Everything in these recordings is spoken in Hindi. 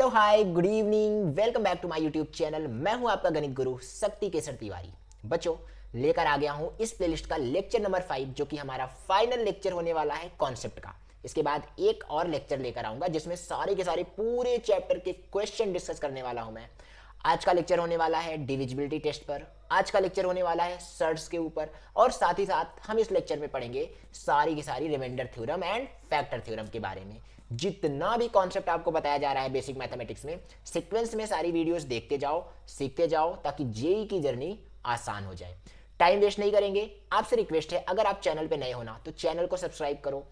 Hello hi good evening, welcome back to my YouTube channel. मैं हूं आपका गणित गुरु शक्ति केसर तिवारी। बच्चों, लेकर आ गया हूं इस प्लेलिस्ट का लेक्चर नंबर 5, जो कि हमारा फाइनल लेक्चर होने वाला है कॉन्सेप्ट का। इसके बाद एक और लेक्चर लेकर आऊंगा जिसमें सारे के सारे पूरे चैप्टर के क्वेश्चन डिस्कस करने वाला हूं मैं। आज का लेक्चर होने वाला है डिविजिबिलिटी टेस्ट पर, आज का लेक्चर होने वाला है सर्ट्स के ऊपर, और साथ ही साथ हम इस लेक्चर में पढ़ेंगे सारी की सारी remainder theorem and factor theorem के बारे में। जितना भी कॉन्सेप्ट आपको बताया जा रहा है बेसिक मैथमेटिक्स में, सीक्वेंस में सारी वीडियोस देखते जाओ, सीखते जाओ, ताकि जेई की जर्नी आसान हो जाए। टाइम वेस्ट नहीं करेंगे। आपसे रिक्वेस्ट है, अगर आप चैनल पे नए हो ना तो चैनल को सब्सक्राइब करो,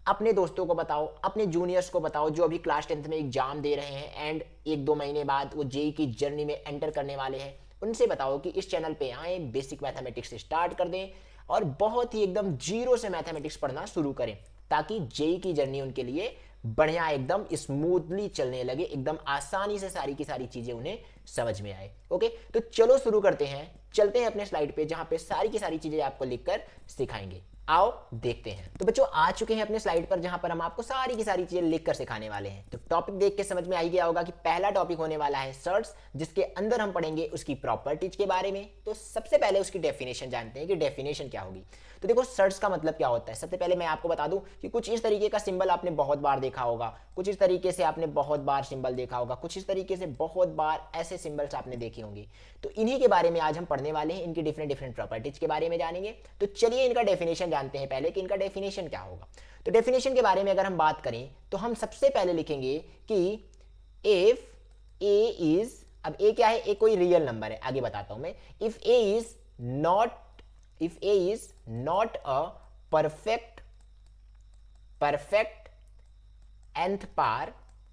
अपने दोस्तों को बताओ, अपने जूनियर्स को बताओ जो अभी क्लास 10th में एग्जाम दे रहे हैं एंड 1-2 महीने बाद वो जेई की जर्नी में एंटर करने वाले हैं। उनसे बताओ कि इस चैनल पे आए, बेसिक मैथमेटिक्स से स्टार्ट कर दें और बहुत ही एकदम जीरो से मैथमेटिक्स पढ़ना शुरू करें, ताकि जेई की जर्नी उनके लिए बढ़िया एकदम स्मूथली चलने लगे, एकदम आसानी से सारी की सारी चीजें उन्हें समझ में आए। ओके, तो चलो शुरू करते हैं। चलते हैं अपने स्लाइड पे, जहां पे सारी की सारी चीजें आपको लिखकर सिखाएंगे। आओ देखते हैं। तो बच्चों आ चुके हैं अपने स्लाइड पर, जहां पर हम आपको सारी की सारी चीजें लिखकर सिखाने वाले हैं। तो टॉपिक देख के समझ में आ गया होगा कि पहला टॉपिक होने वाला है सर्ट्स, जिसके अंदर हम पढ़ेंगे उसकी प्रॉपर्टीज के बारे में। तो सबसे पहले उसकी डेफिनेशन जानते हैं कि डेफिनेशन क्या होगी। तो देखो, सर्ट्स का मतलब क्या होता है। सबसे पहले मैं आपको बता दूं कि कुछ इस तरीके का सिंबल आपने बहुत बार देखा होगा, कुछ इस तरीके से आपने बहुत बार सिंबल देखा होगा, कुछ इस तरीके से बहुत बार ऐसे सिंबल्स आपने देखे होंगे। तो इन्हीं के बारे में आज हम पढ़ने वाले हैं, इनकी डिफरेंट डिफरेंट प्रॉपर्टीज के बारे में जानेंगे। तो चलिए इनका डेफिनेशन जानते हैं पहले कि इनका डेफिनेशन क्या होगा। तो डेफिनेशन के बारे में अगर हम बात करें तो हम सबसे पहले लिखेंगे कि इफ ए इज, अब ए क्या है, ए कोई रियल नंबर है, आगे बताता हूं मैं। If A is not, if a is not a perfect nth par,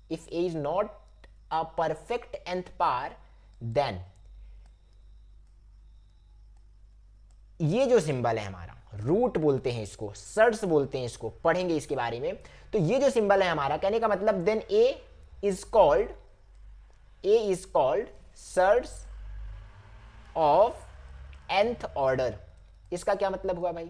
if a is not a perfect nth par, then ये जो सिंबल है हमारा, रूट बोलते हैं इसको, सर्ट्स बोलते हैं इसको, पढ़ेंगे इसके बारे में। तो ये जो सिंबल है हमारा, कहने का मतलब then A is called surds of nth order. इसका क्या मतलब हुआ भाई?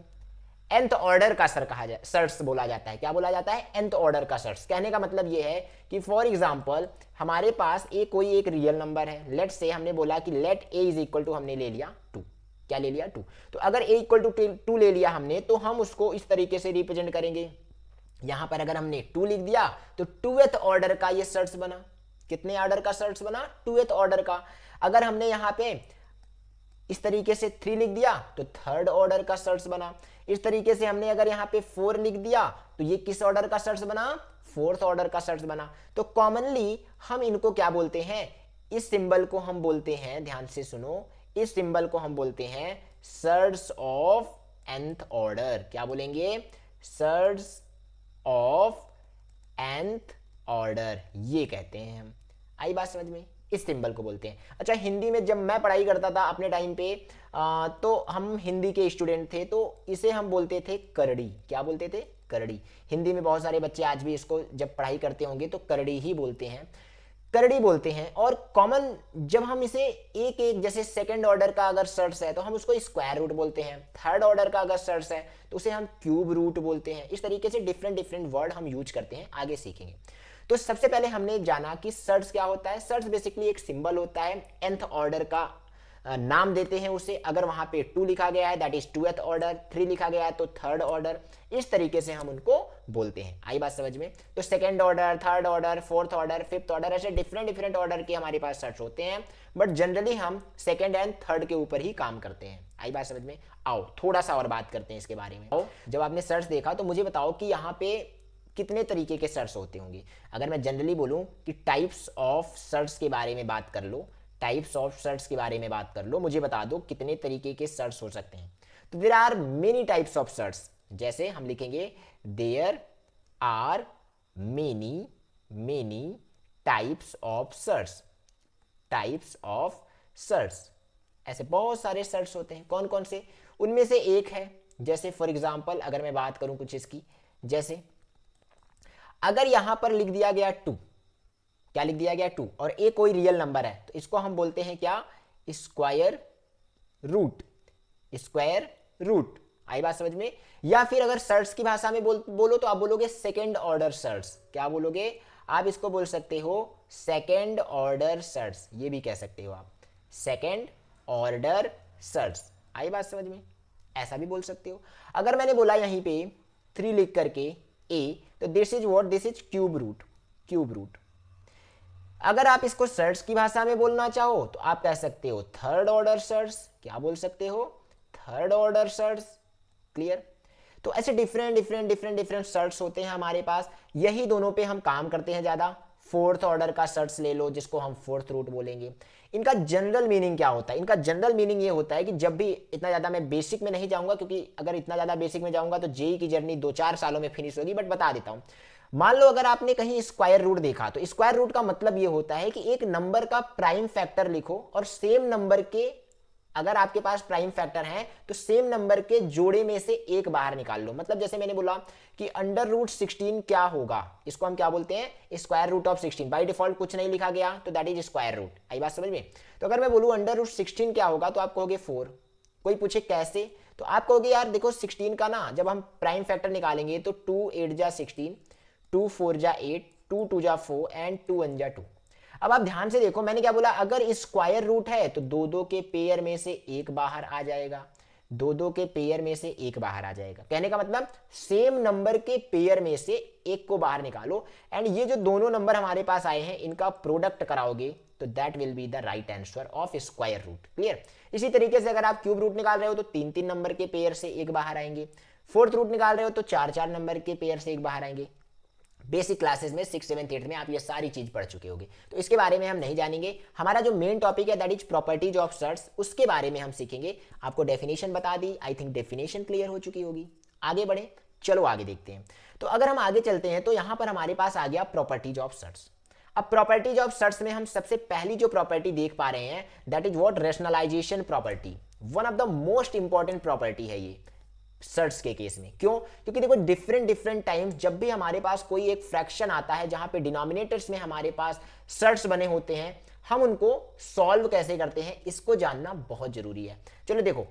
nth ऑर्डर का सर कहा जाए, सर्ट्स बोला जाता है। क्या बोला जाता है? nth ऑर्डर का सर्ट्स। कहने का मतलब यह है कि फॉर एग्जांपल हमारे पास ए कोई एक रियल नंबर है, लेट से हमने बोला कि let A is equal to, हमने ले लिया 2। क्या ले लिया? 2। तो अगर ए इक्वल टू 2 ले लिया हमने, तो हम उसको इस तरीके से रिप्रेजेंट करेंगे। यहां पर अगर हमने 2 लिख दिया तो 2th ऑर्डर का ये सर्ट्स बना। कितने ऑर्डर का सर्ट्स बना? 2th ऑर्डर का। अगर हमने यहां पे इस तरीके से 3 लिख दिया तो 3rd ऑर्डर का सर्ट्स बना। इस तरीके से हमने अगर यहां पे 4 लिख दिया तो ये किस ऑर्डर का सर्ट्स बना? 4th ऑर्डर का सर्ट्स बना। तो कॉमनली हम इनको क्या बोलते हैं? इस सिंबल को हम बोलते हैं, ध्यान से सुनो, इस सिंबल को हम बोलते हैं सर्ट्स ऑफ nth ऑर्डर। क्या बोलेंगे? सर्ट्स ऑफ nth ऑर्डर, ये कहते हैं हम। आई बात समझ में? इस सिंबल को बोलते हैं। अच्छा, हिंदी में जब मैं पढ़ाई करता था अपने टाइम पे, तो हम हिंदी के स्टूडेंट थे, तो इसे हम बोलते थे करड़ी। क्या बोलते थे? करड़ी। हिंदी में बहुत सारे बच्चे आज भी इसको जब पढ़ाई करते होंगे तो करड़ी ही बोलते हैं, करड़ी बोलते हैं। और कॉमन जब हम इसे एक एक, जैसे सेकंड ऑर्डर का अगर सर्ट्स है तो हम उसको स्क्वायर रूट बोलते हैं, थर्ड ऑर्डर का अगर सर्ट्स है तो उसे हम क्यूब रूट बोलते हैं। इस तरीके से डिफरेंट डिफरेंट वर्ड हम यूज करते हैं, आगे सीखेंगे। तो सबसे पहले हमने जाना कि सर्ट्स क्या होता है। सर्ट्स बेसिकली एक सिंबल होता है, nth ऑर्डर का नाम देते हैं उसे। अगर वहां पे 2 लिखा गया है दैट इज 2th ऑर्डर, 3 लिखा गया है तो 3rd ऑर्डर। इस तरीके से हम उनको बोलते हैं। आई बात समझ में? तो 2nd order, 3rd order, 4th order, 5th order, ऐसे डिफरेंट डिफरेंट ऑर्डर के हमारे पास सर्ट्स होते हैं, बट जनरली हम 2nd एंड 3rd के ऊपर ही काम करते हैं। आई बात समझ में? आओ थोड़ा सा और बात करते हैं इसके बारे में। जब आपने सर्ट्स देखा तो मुझे बताओ कि यहाँ पे कितने तरीके के सर्ट्स होते होंगे। अगर मैं जनरली बोलूं कि टाइप्स ऑफ सर्ट्स के बारे में बात कर लो, टाइप्स ऑफ सर्ट्स के बारे में बात कर लो, मुझे बता दो कितने तरीके के सर्ट्स हो सकते हैं। तो there are many types of surds. जैसे हम लिखेंगे there are many types of surds, types of surds. ऐसे बहुत सारे सर्ट्स होते हैं। कौन कौन से? उनमें से एक है, जैसे फॉर एग्जांपल अगर मैं बात करूं कुछ इसकी, जैसे अगर यहां पर लिख दिया गया 2, क्या लिख दिया गया? 2, और ए कोई रियल नंबर है तो इसको हम बोलते हैं क्या? Square root. Square root. आई बात समझ में? या फिर अगर सर्ट्स की भाषा में बोलो तो आप बोलोगे सेकंड ऑर्डर सर्ट्स। क्या बोलोगे? आप इसको बोल सकते हो सेकेंड ऑर्डर सर्ट्स, ये भी कह सकते हो आप, सेकेंड ऑर्डर सर्ट्स। आई बात समझ में? ऐसा भी बोल सकते हो। अगर मैंने बोला यहीं पे 3 लिख करके ए, तो this is what, this is cube root, cube root. अगर आप इसको सर्ट्स की भाषा में बोलना चाहो तो आप कह सकते हो थर्ड ऑर्डर सर्ट्स। क्या बोल सकते हो? Third order surds. क्लियर? तो ऐसे डिफरेंट सर्ट्स होते हैं हमारे पास, यही दोनों पे हम काम करते हैं ज़्यादा। फोर्थ ऑर्डर का सर्ट्स ले लो जिसको हम फोर्थ रूट बोलेंगे। इनका जनरल मीनिंग क्या होता है? इनका जनरल मीनिंग ये होता है कि जब भी, इतना ज़्यादा मैं बेसिक में नहीं जाऊंगा क्योंकि अगर इतना ज़्यादा बेसिक में जाऊंगा तो जेई की जर्नी 2-4 सालों में फिनिश होगी, बट बता देता हूं। मान लो अगर आपने कहीं स्क्वायर रूट देखा, तो स्क्वायर रूट का मतलब ये होता है कि एक नंबर का प्राइम फैक्टर लिखो और सेम नंबर के, अगर आपके पास प्राइम फैक्टर है तो सेम नंबर के जोड़े में से एक बाहर निकाल लो। मतलब जैसे मैंने बोला कि अंडर रूट 16 क्या होगा, इसको हम क्या बोलते हैं? Square root of 16। By default कुछ नहीं लिखा गया तो दैट इज स्क्वायर रूट। आई बात समझ में? तो अगर मैं बोलूं अंडर रूट 16 क्या होगा तो आप कहोगे 4। कोई पूछे कैसे, तो आप कहोगे यार देखो 16 का ना जब हम प्राइम फैक्टर निकालेंगे तो 2 8 जा 16, 2 4 जा 8, 2 2 जा 4 एंड 2 1 जा 2। अब आप ध्यान से देखो, मैंने क्या बोला? अगर स्क्वायर रूट है तो दो दो के पेयर में से एक बाहर आ जाएगा, दो दो के पेयर में से एक बाहर आ जाएगा। कहने का मतलब सेम नंबर के पेयर में से एक को बाहर निकालो एंड ये जो दोनों नंबर हमारे पास आए हैं इनका प्रोडक्ट कराओगे तो that will be the right answer of square root. Clear? इसी तरीके से अगर आप क्यूब रूट निकाल रहे हो तो 3-3 नंबर के पेयर से एक बाहर आएंगे। फोर्थ रूट निकाल रहे हो तो 4-4 नंबर के पेयर से एक बाहर आएंगे। बेसिक क्लासेस में 6, 7, 8 में आप ये सारी चीज पढ़ चुके होंगे, तो इसके बारे में हम नहीं जानेंगे। हमारा जो मेन टॉपिक है that is properties of surds, उसके बारे में हम सीखेंगे। आपको डेफिनेशन बता दी, आई थिंक डेफिनेशन क्लियर हो चुकी होगी। आगे बढ़े, चलो आगे देखते हैं। तो अगर हम आगे चलते हैं तो यहां पर हमारे पास आ गया प्रॉपर्टीज ऑफ सर्ट्स। अब प्रॉपर्टीज ऑफ सर्ट्स में हम सबसे पहली जो प्रॉपर्टी देख पा रहे हैं that is what, rationalisation property. One of the most important property है ये सर्ट्स के केस में। क्यों? क्योंकि देखो डिफरेंट टाइम्स जब भी हमारे पास कोई एक फ्रैक्शन आता है जहां पे डिनोमिनेटर्स में हमारे पास सर्ट्स बने होते हैं, हम उनको सॉल्व कैसे करते हैं इसको जानना बहुत जरूरी है। चलो देखो,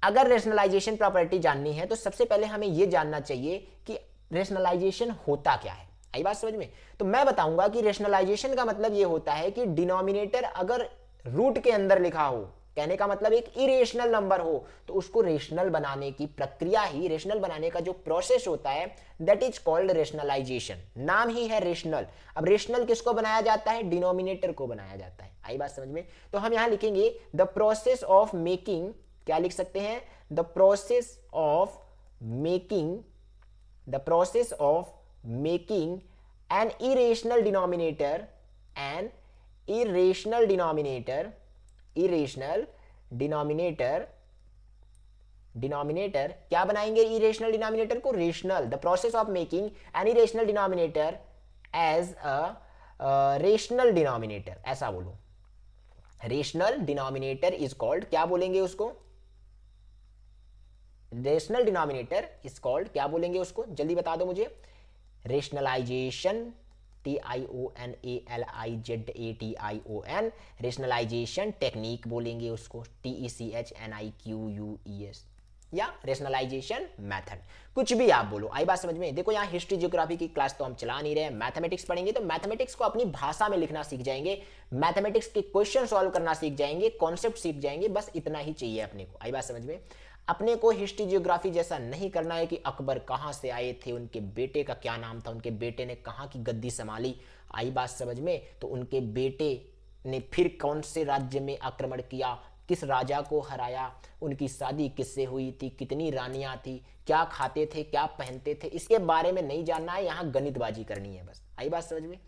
अगर रेशनलाइजेशन प्रॉपर्टी जाननी है तो सबसे पहले हमें यह जानना चाहिए कि रेशनलाइजेशन होता क्या है। आई बात समझ में? तो मैं बताऊंगा कि रेशनलाइजेशन का मतलब यह होता है कि डिनोमिनेटर अगर रूट के अंदर लिखा हो, कहने का मतलब एक इरेशनल नंबर हो, तो उसको रेशनल बनाने की प्रक्रिया ही, रेशनल बनाने का जो प्रोसेस होता है दैट इज कॉल्ड रेशनलाइजेशन। नाम ही है रेशनल। अब रेशनल किसको बनाया जाता है? डिनोमिनेटर को बनाया जाता है। आई बात समझ में? तो हम यहां लिखेंगे द प्रोसेस ऑफ मेकिंग, क्या लिख सकते हैं? The process of making, the process of making an irrational denominator, an irrational denominator, irrational denominator, denominator क्या बनाएंगे? इरेशनल डिनोमिनेटर को rational. The process of making an irrational denominator as a rational denominator, ऐसा बोलो। रेशनल डिनोमिनेटर इज कॉल्ड, क्या बोलेंगे उसको? रेशनल डिनोमिनेटर इज कॉल्ड, क्या बोलेंगे उसको? जल्दी बता दो मुझे। रेशनलाइजेशन, TIONALIZATION, रेशनलाइजेशन टेक्निक बोलेंगे उसको, TECHNIQUES, या रेशनलाइजेशन मेथड, कुछ भी आप बोलो। आई बात समझ में? देखो यहाँ हिस्ट्री ज्योग्राफी की क्लास तो हम चला नहीं रहे, मैथमेटिक्स पढ़ेंगे तो मैथमेटिक्स को अपनी भाषा में लिखना सीख जाएंगे, मैथमेटिक्स के क्वेश्चन सॉल्व करना सीख जाएंगे, कॉन्सेप्ट सीख जाएंगे, बस इतना ही चाहिए अपने को। आई बात समझ में? अपने को हिस्ट्री जियोग्राफी जैसा नहीं करना है कि अकबर कहाँ से आए थे, उनके बेटे का क्या नाम था, उनके बेटे ने कहाँ की गद्दी संभाली। आई बात समझ में? तो उनके बेटे ने फिर कौन से राज्य में आक्रमण किया, किस राजा को हराया, उनकी शादी किससे हुई थी, कितनी रानियां थी, क्या खाते थे, क्या पहनते थे, इसके बारे में नहीं जानना है, यहाँ गणितबाजी करनी है बस। आई बात समझ में?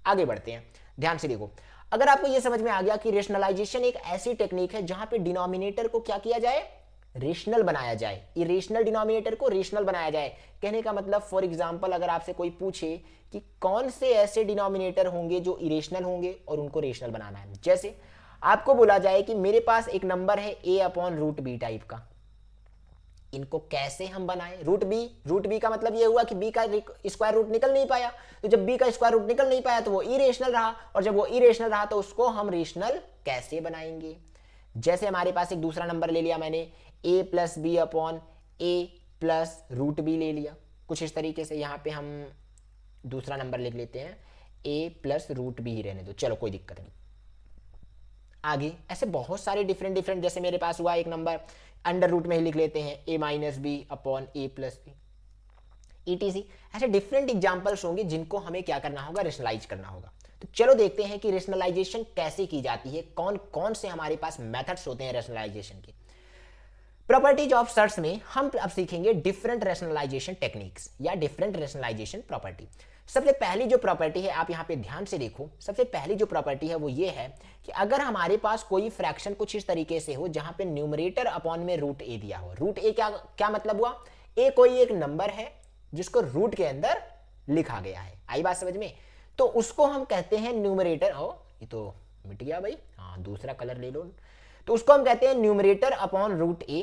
आगे बढ़ते हैं, ध्यान से देखो। अगर आपको यह समझ में आ गया कि रेशनलाइजेशन एक ऐसी टेक्निक है जहां पे डिनोमिनेटर को क्या किया जाए? रेशनल बनाया जाए, इरेशनल डिनोमिनेटर को रेशनल बनाया जाए। कहने का मतलब फॉर एग्जांपल अगर आपसे कोई पूछे कि कौन से ऐसे डिनोमिनेटर होंगे जो इरेशनल होंगे और उनको रेशनल बनाना है, जैसे आपको बोला जाए कि मेरे पास एक नंबर है a/√b टाइप का, इनको कैसे हम बनाएं? रूट बी का मतलब ये हुआ कि b का स्क्वायर रूट निकल नहीं पाया, तो जब b का स्क्वायर रूट निकल नहीं पाया तो वो इरेशनल रहा, और जब वो इरेशनल रहा तो उसको हम रेशनल कैसे बनाएंगे? जैसे हमारे पास एक दूसरा नंबर ले लिया मैंने, a+b/a+√b ले लिया, कुछ इस तरीके से। यहाँ पे हम दूसरा नंबर लिख लेते हैं ए प्लस रूट बी ही रहने दो, चलो कोई दिक्कत नहीं। आगे ऐसे बहुत सारे डिफरेंट डिफरेंट, जैसे मेरे पास हुआ एक नंबर अंडर रूट में ही लिख लेते हैं ए minus B upon A plus B, etc. ऐसे डिफरेंट एग्जांपल्स होंगे जिनको हमें क्या करना होगा, रेशनलाइज करना होगा। तो चलो देखते हैं कि रेशनलाइजेशन कैसे की जाती है, कौन कौन से हमारे पास मेथड्स होते हैं रेशनलाइजेशन के। प्रॉपर्टीज ऑफ सर्च में हम अब सीखेंगे डिफरेंट रेशनलाइजेशन टेक्निक्स या डिफरेंट रेशनलाइजेशन प्रॉपर्टी। सबसे पहली जो प्रॉपर्टी है, आप यहाँ पे ध्यान से देखो, सबसे पहली जो प्रॉपर्टी है वो ये है कि अगर हमारे पास कोई फ्रैक्शन कुछ इस तरीके से हो जहां पे न्यूमरेटर अपॉन में रूट ए दिया हो। रूट ए क्या क्या मतलब हुआ, ए कोई एक नंबर है जिसको रूट के अंदर लिखा गया है, आई बात समझ में। तो उसको हम कहते हैं न्यूमरेटर, ओ ये तो मिट गया भाई, हाँ दूसरा कलर ले लो। तो उसको हम कहते हैं न्यूमरेटर अपॉन रूट ए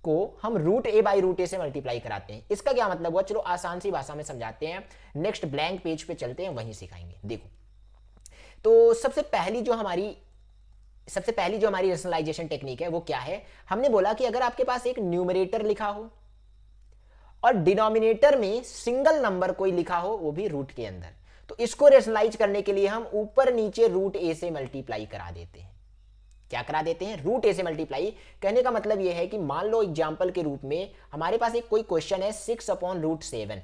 को हम रूट ए बाई रूट ए से मल्टीप्लाई कराते हैं। इसका क्या मतलब हुआ, चलो आसान सी भाषा में समझाते हैं, नेक्स्ट ब्लैंक पेज पे चलते हैं, वहीं सिखाएंगे। देखो तो सबसे पहली जो हमारी रेशनलाइजेशन टेक्निक है वो क्या है, हमने बोला कि अगर आपके पास एक न्यूमरेटर लिखा हो और डिनोमिनेटर में सिंगल नंबर कोई लिखा हो, वो भी रूट के अंदर, तो इसको रेशनलाइज करने के लिए हम ऊपर नीचे रूट ए से मल्टीप्लाई करा देते हैं। क्या करा देते हैं, रूट ए से मल्टीप्लाई। कहने का मतलब यह है कि मान लो एग्जांपल के रूप में हमारे पास एक कोई क्वेश्चन है 6 अपॉन रूट 7।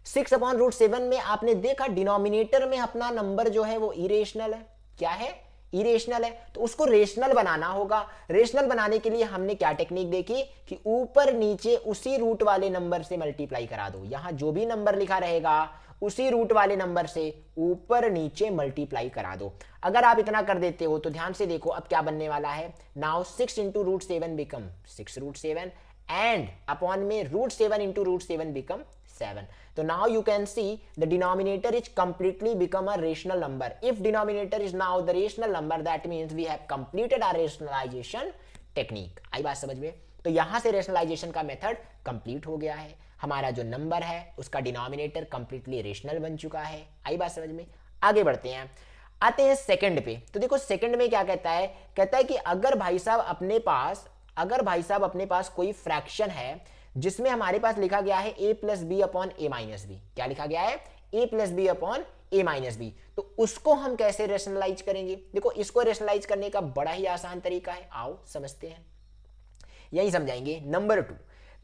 6 अपॉन रूट 7 में आपने देखा डिनोमिनेटर में अपना नंबर जो है वो इरेशनल है। क्या है, इरेशनल है। तो उसको रेशनल बनाना होगा। रेशनल बनाने के लिए हमने क्या टेक्निक देखी कि ऊपर नीचे उसी रूट वाले नंबर से मल्टीप्लाई करा दो। यहां जो भी नंबर लिखा रहेगा उसी रूट वाले नंबर से ऊपर नीचे मल्टीप्लाई करा दो। अगर आप इतना कर देते हो तो ध्यान से देखो अब क्या बनने वाला है। Now 6 into root 7 become 6 root 7 and upon में root 7 into root 7 become 7. So now you can see the denominator is completely become a rational number. If denominator is now the rational number, that means we have completed our rationalization technique. आई बात समझ में। तो यहां से रेशनलाइजेशन का मेथड कंप्लीट हो गया है। हमारा जो नंबर है उसका डिनोमिनेटर कंप्लीटली रेशनल बन चुका है। आई बात समझ में। आगे बढ़ते हैं, आते हैं सेकंड पे। तो देखो सेकंड में क्या कहता है, कहता है कि अगर भाई साहब अपने पास कोई फ्रैक्शन है जिसमें हमारे पास लिखा गया है a plus B upon A minus B. क्या लिखा गया है, a plus B upon A minus B. तो उसको हम कैसे रेशनलाइज करेंगे। देखो इसको रेशनलाइज करने का बड़ा ही आसान तरीका है, आओ समझते हैं, यही समझाएंगे। नंबर 2,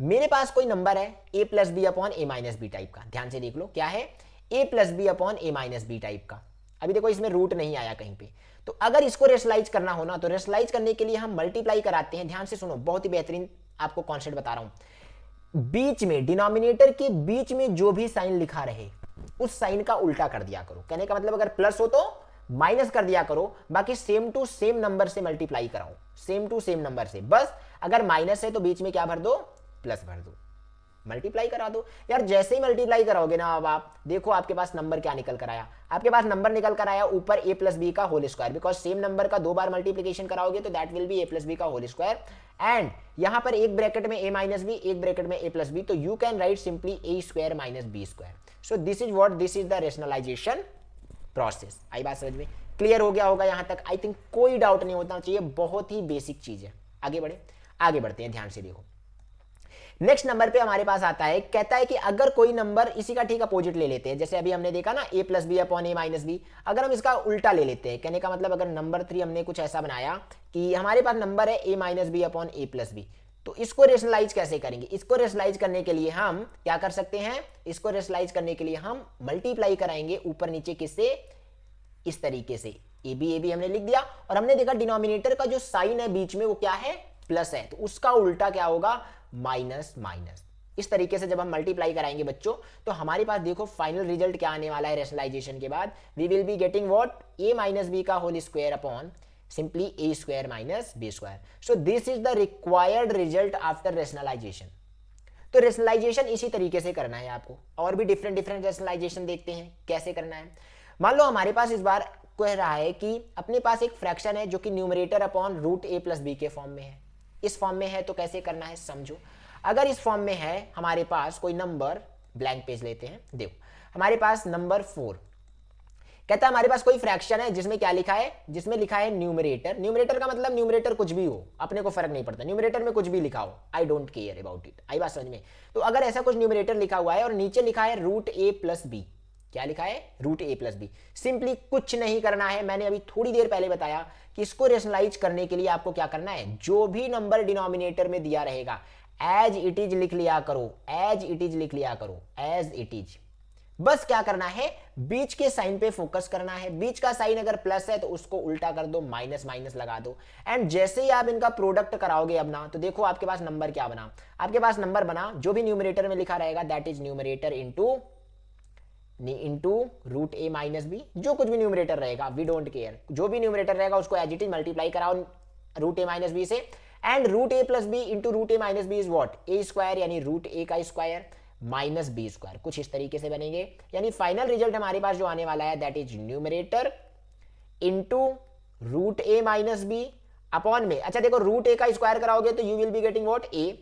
मेरे पास कोई नंबर है a plus B upon A minus B type का। ध्यान से देख लो क्या है, a plus B upon A minus B type का। अभी देखो इसमें रूट नहीं आया कहीं पे। तो अगर इसको रेशनलाइज करना हो ना, तो रेशनलाइज करने के लिए हम मल्टीप्लाई कराते हैं। ध्यान से सुनो, बहुत ही बेहतरीन आपको कॉन्सेप्ट बता रहा हूं। बीच में डिनोमिनेटर के बीच में जो भी साइन लिखा रहे उस साइन का उल्टा कर दिया करो। कहने का मतलब अगर प्लस हो तो माइनस कर दिया करो, बाकी सेम टू सेम नंबर से मल्टीप्लाई कराओ, सेम टू सेम नंबर से। बस अगर माइनस है तो बीच में क्या भर दो, प्लस भर दो, मल्टीप्लाई करा दो। यार जैसे ही मल्टीप्लाई कराओगे ना, अब आप देखो आपके पास नंबर क्या निकल कर आया। आपके पास नंबर निकल कर आया ऊपर a प्लस बी का whole square, because same number का 2 बार मल्टीप्लीकेशन कराओगे तो that will be a plus B का होल स्क्वायर। एंड यहां पर एक ब्रैकेट में a माइनस बी, एक ब्रैकेट में a प्लस बी, तो you can write simply a square minus B square. So this is what, this is the rationalisation process. आई बात समझ में, क्लियर हो गया होगा यहां तक। आई थिंक कोई डाउट नहीं होना चाहिए, बहुत ही बेसिक चीज है। आगे बढ़ते हैं, ध्यान से देखो। नेक्स्ट नंबर पे हमारे पास आता है, कहता है कि अगर कोई नंबर इसी का ठीक अपोजिट ले लेते हैं, जैसे अभी हमने देखा ना a plus B upon A minus B, अगर हम इसका उल्टा ले लेते हैं। कहने का मतलब अगर नंबर 3 हमने कुछ ऐसा बनाया कि हमारे पास नंबर है a minus B upon A plus B, तो इसको रेशनलाइज कैसे करेंगे। इसको रेशनलाइज करने के लिए हम क्या कर सकते हैं, इसको रेशनलाइज करने के लिए हम मल्टीप्लाई कराएंगे ऊपर नीचे किससे, इस तरीके से। ए बी हमने लिख दिया और हमने देखा डिनोमिनेटर का जो साइन है बीच में वो क्या है, प्लस है, तो उसका उल्टा क्या होगा, माइनस माइनस। इस तरीके से जब हम मल्टीप्लाई कराएंगे बच्चों, तो हमारे पास देखो फाइनल रिजल्ट क्या आने वाला है रेशनलाइजेशन के बाद। We will be getting what, a minus B का whole square upon simply a square minus b square. So this is the required result after rationalisation. तो रेशनलाइजेशन इसी तरीके से करना है आपको। और भी डिफरेंट रेशनलाइजेशन देखते हैं कैसे करना है। मान लो हमारे पास इस बार कह रहा है कि अपने पास एक फ्रैक्शन है जो कि numerator upon root a plus B के फॉर्म में है। इस फॉर्म में है तो कैसे करना है समझो। अगर इस फॉर्म में है हमारे पास कोई नंबर, ब्लैंक पेज लेते हैं, देखो हमारे पास नंबर 4, कहता है हमारे पास कोई फ्रैक्शन है जिसमें क्या लिखा है, जिसमें लिखा है न्यूमरेटर। न्यूमरेटर का मतलब न्यूमरेटर कुछ भी हो, अपने को फर्क नहीं पड़ता, न्यूमरेटर में कुछ भी लिखा हो, I don't care about it. आई बात समझ में। तो अगर ऐसा कुछ न्यूमरेटर लिखा हुआ है और नीचे लिखा है रूट a प्लस बी, क्या लिखा है, root A plus B. Simply कुछ नहीं करना है, मैंने अभी थोड़ी देर पहले बताया कि इसको रेशनलाइज करने के लिए आपको क्या करना है, जो भी नंबर डिनोमिनेटर में दिया रहेगा एज इट इज लिख लिया करो, एज इट इज लिख लिया करो, एज इट इज। बस क्या करना है, बीच के साइन पे फोकस करना है। बीच का साइन अगर प्लस है तो उसको उल्टा कर दो, माइनस माइनस लगा दो। एंड जैसे ही आप इनका प्रोडक्ट कराओगे अब ना, तो देखो आपके पास नंबर क्या बना, आपके पास नंबर बना जो भी न्यूमरेटर में लिखा रहेगा that is numerator into root A minus B. जो कुछ भी न्यूमरेटर रहेगा वी डोंट केयर, जो भी न्यूमरेटर रहेगा उसको एज इट इज मल्टीप्लाई कराओ रूट ए माइनस बी से। And root A plus B into root A minus B is what, A square, यानी रूट ए का स्क्वायर माइनस बी स्क्वायर, कुछ इस तरीके से बनेंगे। यानी फाइनल रिजल्ट हमारे पास जो आने वाला है that is numerator into root A minus B upon में, अच्छा देखो रूट ए का स्क्वायर कराओगे तो you will be getting what, A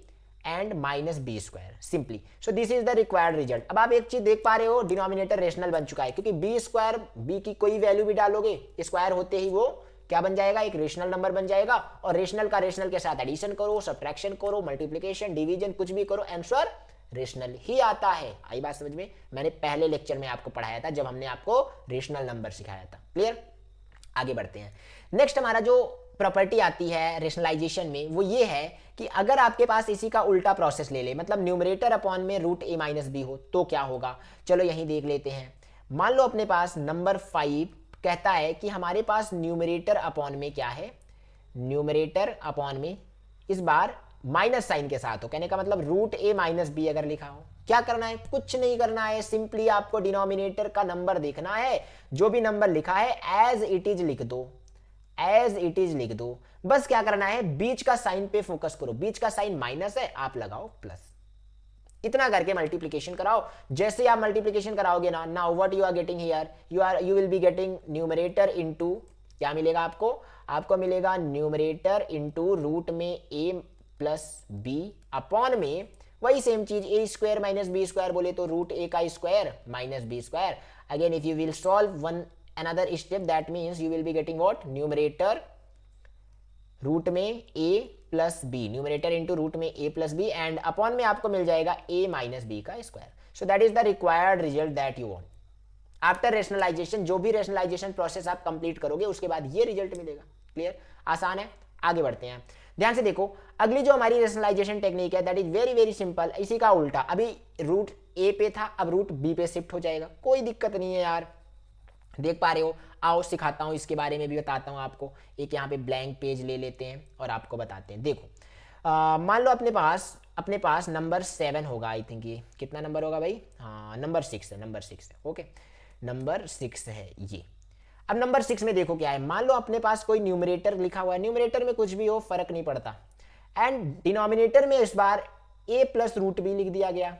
and minus B square simply. So this is the required result. अब आप एक चीज देख पा रहे हो, डिनोमिनेटर रेशनल बन चुका है, क्योंकि बी स्क्वायर, बी की कोई वैल्यू भी डालोगे स्क्वायर होते ही वो क्या बन जाएगा, एक रेशनल नंबर बन जाएगा। और रेशनल का रेशनल के साथ एडिशन करो, सब्ट्रैक्शन करो, मल्टीप्लिकेशन, डिवीजन, कुछ भी करो, आंसर रेशनल ही आता है। आई बात समझ में, मैंने पहले लेक्चर में आपको पढ़ाया था जब हमने आपको रेशनल नंबर सिखाया था। क्लियर, आगे बढ़ते हैं। नेक्स्ट हमारा जो प्रॉपर्टी आती है रेशनलाइजेशन में वो ये है कि अगर आपके पास इसी का उल्टा प्रोसेस ले ले, मतलब न्यूमरेटर अपॉन में रूट ए माइनस बी हो, तो क्या होगा, चलो यहीं देख लेते हैं। मान लो अपने पास नंबर 5 कहता है कि हमारे पास न्यूमरेटर अपॉन में क्या है, न्यूमरेटर अपॉन में इस बार माइनस साइन के साथ हो, कहने का मतलब रूट ए माइनस बी अगर लिखा हो, क्या करना है, कुछ नहीं करना है, सिंपली आपको डिनोमिनेटर का नंबर देखना है, जो भी नंबर लिखा है एज इट इज लिख दो, एज इट इज लिख दो। बस क्या करना है, बीच का साइन पे फोकस करो, बीच का साइन माइनस है आप लगाओ प्लस, इतना करके मल्टीप्लिकेशन कराओ। जैसे आप मल्टीप्लिकेशन कराओगे ना, now what you are getting here, you will be getting numerator into, क्या मिलेगा आपको, आपको मिलेगा न्यूमरेटर इनटू रूट में ए प्लस बी अपॉन में वही सेम चीज, A square minus B square बोले तो रूट ए का square minus B square. Again if you will solve one another step, that means you will be getting what, numerator root में a plus B, numerator into root में a plus B and upon में आपको मिल जाएगा a माइनस बी का square. So that is the required result that you want. After rationalisation, जो भी रेशनलाइजेशन प्रोसेस आप कंप्लीट करोगे उसके बाद ये रिजल्ट मिलेगा। क्लियर, आसान है, आगे बढ़ते हैं। ध्यान से देखो, अगली जो हमारी रेशनलाइजेशन टेक्निक है that is very very simple, इसी का उल्टा। अभी रूट ए पे था, अब रूट बी पे शिफ्ट हो जाएगा, कोई दिक्कत नहीं है यार, देख पा रहे हो। आओ सिखाता हूँ, इसके बारे में भी बताता हूँ आपको। एक यहाँ पे ब्लैंक पेज ले लेते हैं और आपको बताते हैं। देखो मान लो अपने पास नंबर 7 होगा, आई थिंक ये कितना नंबर होगा भाई, हाँ नंबर 6 है, नंबर 6 है, ओके नंबर 6 है ये। अब नंबर 6 में देखो क्या है, मान लो अपने पास कोई न्यूमरेटर लिखा हुआ है, न्यूमरेटर में कुछ भी हो फर्क नहीं पड़ता, एंड डिनोमिनेटर में इस बार a प्लस रूट बी लिख दिया गया।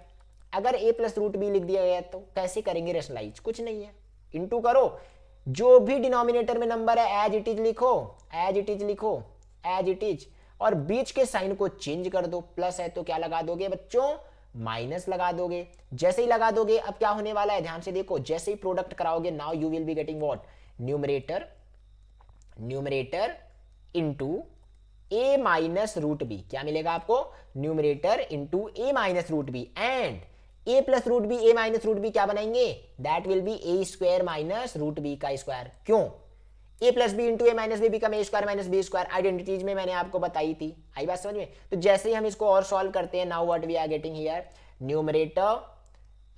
अगर a प्लस रूट बी लिख दिया गया तो कैसे करेंगे रेशनलाइज, कुछ नहीं है, इनटू करो, जो भी डिनोमिनेटर में नंबर है एज इट इज लिखो, एज इट इज लिखो, एज इट इज, और बीच के साइन को चेंज कर दो। प्लस है तो क्या लगा दोगे बच्चों, माइनस लगा दोगे। जैसे ही लगा दोगे अब क्या होने वाला है, ध्यान से देखो, जैसे ही प्रोडक्ट कराओगे now you will be getting what, numerator into A minus root B, क्या मिलेगा आपको, numerator into A minus root B and a plus root B, A minus root B क्या बनाएंगे, that will be A square minus root B का स्क्वायर। क्यों, a plus B into A minus B become A square minus B square, identities में मैंने आपको बताई थी। आई बात समझ में। तो जैसे ही हम इसको और सॉल्व करते हैं, now what we are getting here, numerator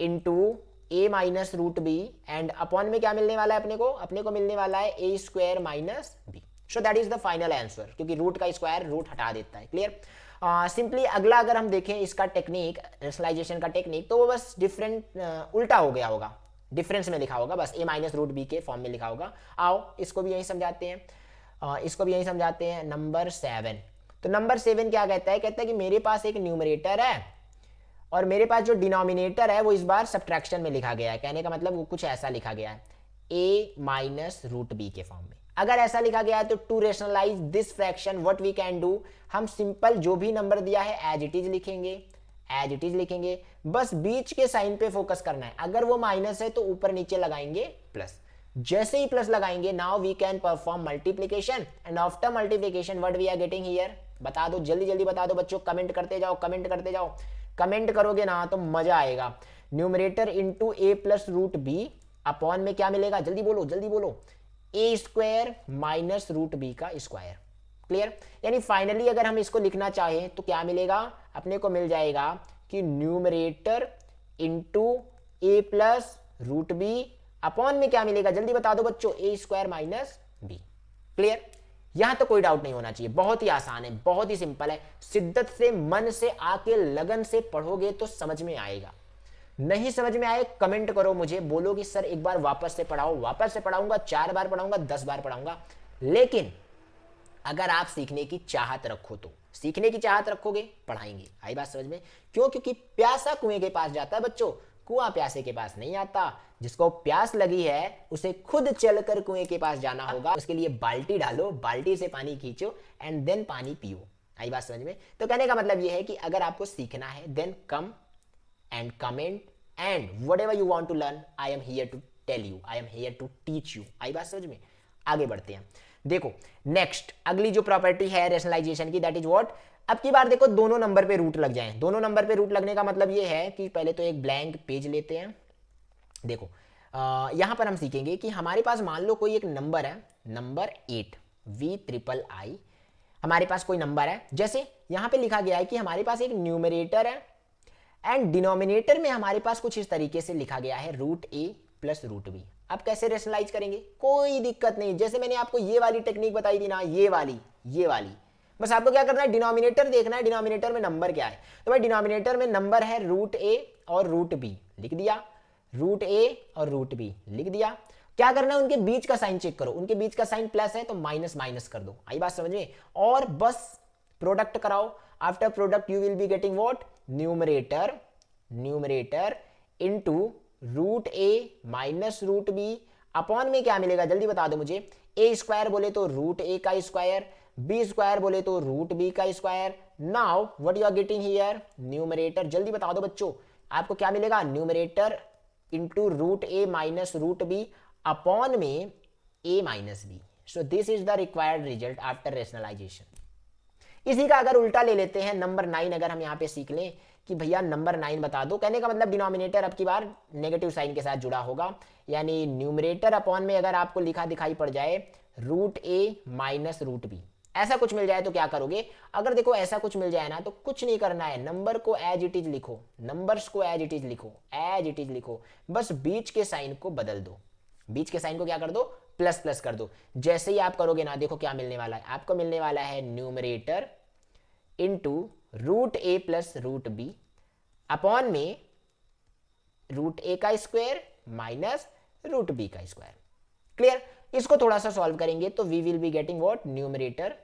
into A minus root B and upon में क्या मिलने वाला है अपने को मिलने वाला है A square minus B. So that is the final answer, क्योंकि रूट का स्क्वायर रूट हटा देता है। क्लियर, सिंपली अगला अगर हम देखें इसका टेक्निक, रेशनलाइजेशन का टेक्निक, तो वो बस डिफरेंट उल्टा हो गया होगा, डिफरेंस में लिखा होगा, बस ए माइनस रूट बी के फॉर्म में लिखा होगा। आओ इसको भी यही समझाते हैं, नंबर 7। तो नंबर 7 क्या कहता है कि मेरे पास एक न्यूमरेटर है और मेरे पास जो डिनोमिनेटर है वो इस बार सब्ट्रैक्शन में लिखा गया है, कहने का मतलब वो कुछ ऐसा लिखा गया है, ए माइनस रूट बी के फॉर्म में। अगर ऐसा लिखा गया है तो to rationalise this fraction what we can do, हम सिंपल जो भी नंबर दिया है एज इट इज लिखेंगे, बस बीच के साइन पे फोकस करना है। अगर वो माइनस है तो ऊपर नीचे लगाएंगे प्लस, जैसे ही प्लस लगाएंगे now we can perform multiplication and after multiplication what we are getting here, बता दो जल्दी बता दो बच्चों, कमेंट करते जाओ, कमेंट करोगे ना तो मजा आएगा। न्यूमरेटर इंटू ए प्लस रूट बी अपॉन में क्या मिलेगा, जल्दी बोलो जल्दी बोलो, ए स्क्वायर माइनस रूट बी का स्क्वायर। क्लियर? यानी फाइनली अगर हम इसको लिखना चाहें तो क्या मिलेगा, अपने को मिल जाएगा कि न्यूमरेटर इंटू ए प्लस रूट बी, अपॉन में क्या मिलेगा जल्दी बता दो बच्चों, ए स्क्वायर माइनस बी। क्लियर? यहां तो कोई डाउट नहीं होना चाहिए, बहुत ही आसान है, बहुत ही सिंपल है। शिद्दत से, मन से, आके लगन से पढ़ोगे तो समझ में आएगा। नहीं समझ में आए कमेंट करो, मुझे बोलो कि सर एक बार वापस से पढ़ाओ। वापस से पढ़ाऊंगा, 4 बार पढ़ाऊंगा, 10 बार पढ़ाऊंगा। लेकिन अगर आप सीखने की चाहत रखो तो, सीखने की चाहत रखोगे, पढ़ाएंगे। आई बात समझ में? क्यों? क्योंकि प्यासा कुएं के पास जाता है बच्चों, कुआं प्यासे के पास नहीं आता। जिसको प्यास लगी है उसे खुद चलकर कुएं के पास जाना होगा। उसके लिए बाल्टी डालो, बाल्टी से पानी खींचो एंड देन पानी पियो। आई बात समझ में? तो कहने का मतलब यह है कि अगर आपको सीखना है then come and comment and whatever you want to learn, I am here to tell you, I am here to teach you. आई बात समझ में? आगे बढ़ते हैं। देखो नेक्स्ट अगली जो प्रॉपर्टी है रेशनलाइजेशन की, दैट इज व्हाट, अब की बार देखो दोनों नंबर पे रूट लग जाएं। दोनों नंबर पे रूट लगने का मतलब ये है कि पहले तो एक ब्लैंक पेज लेते हैं। देखो यहां पर हम सीखेंगे कि हमारे पास मान लो कोई एक नंबर है, नंबर 8 V III, हमारे पास कोई नंबर है। जैसे यहां पे लिखा गया है कि हमारे पास एक न्यूमरेटर है एंड डिनोमिनेटर में हमारे पास कुछ इस तरीके से लिखा गया है root A plus root B. अब कैसे रेशनलाइज करेंगे, कोई दिक्कत नहीं। जैसे मैंने आपको ये वाली टेक्निक बताई थी ना, ये वाली, बस आपको क्या करना है, डिनोमिनेटर देखना है, डिनोमिनेटर में नंबर क्या है। तो भाई डिनोमिनेटर में नंबर है रूट ए और रूट बी, लिख दिया। रूट ए और रूट बी लिख दिया। क्या करना है, उनके बीच का साइन चेक करो, उनके बीच का साइन प्लस है तो माइनस माइनस कर दो। आई बात समझ में? और बस प्रोडक्ट कराओ। After product you will be getting what, numerator into root A minus root B, upon में क्या मिलेगा जल्दी बता दो मुझे। ए स्क्वायर बोले तो रूट ए का स्क्वायर, बी स्क्वायर बोले तो रूट बी का square. Now what you are getting here, numerator, जल्दी बता दो बच्चों, आपको क्या मिलेगा, numerator into root A minus root B, upon में A minus B. So this is the required result after rationalisation. इसी का अगर उल्टा ले लेते हैं, नंबर 9 अगर हम यहाँ पे सीख लें कि भैया नंबर 9 बता दो, कहने का मतलब डिनोमिनेटर अब की बार नेगेटिव साइन के साथ जुड़ा होगा। यानी न्यूमरेटर अपॉन में अगर आपको लिखा दिखाई पड़ जाए root A minus root B, ऐसा कुछ मिल जाए तो क्या करोगे। अगर देखो ऐसा कुछ मिल जाए ना तो कुछ नहीं करना है, नंबर को एज इट इज लिखो, नंबर्स को एज इट इज लिखो, एज इट इज लिखो, बस बीच के साइन को बदल दो, बीच के साइन को क्या कर दो, प्लस प्लस कर दो। जैसे ही आप करोगे ना, देखो क्या मिलने वाला है, आपको मिलने वाला है numerator into root A plus root B, upon में रूट ए का स्क्वायर माइनस रूट बी का स्क्वायर। क्लियर? इसको थोड़ा सा सॉल्व करेंगे तो we will be getting what, numerator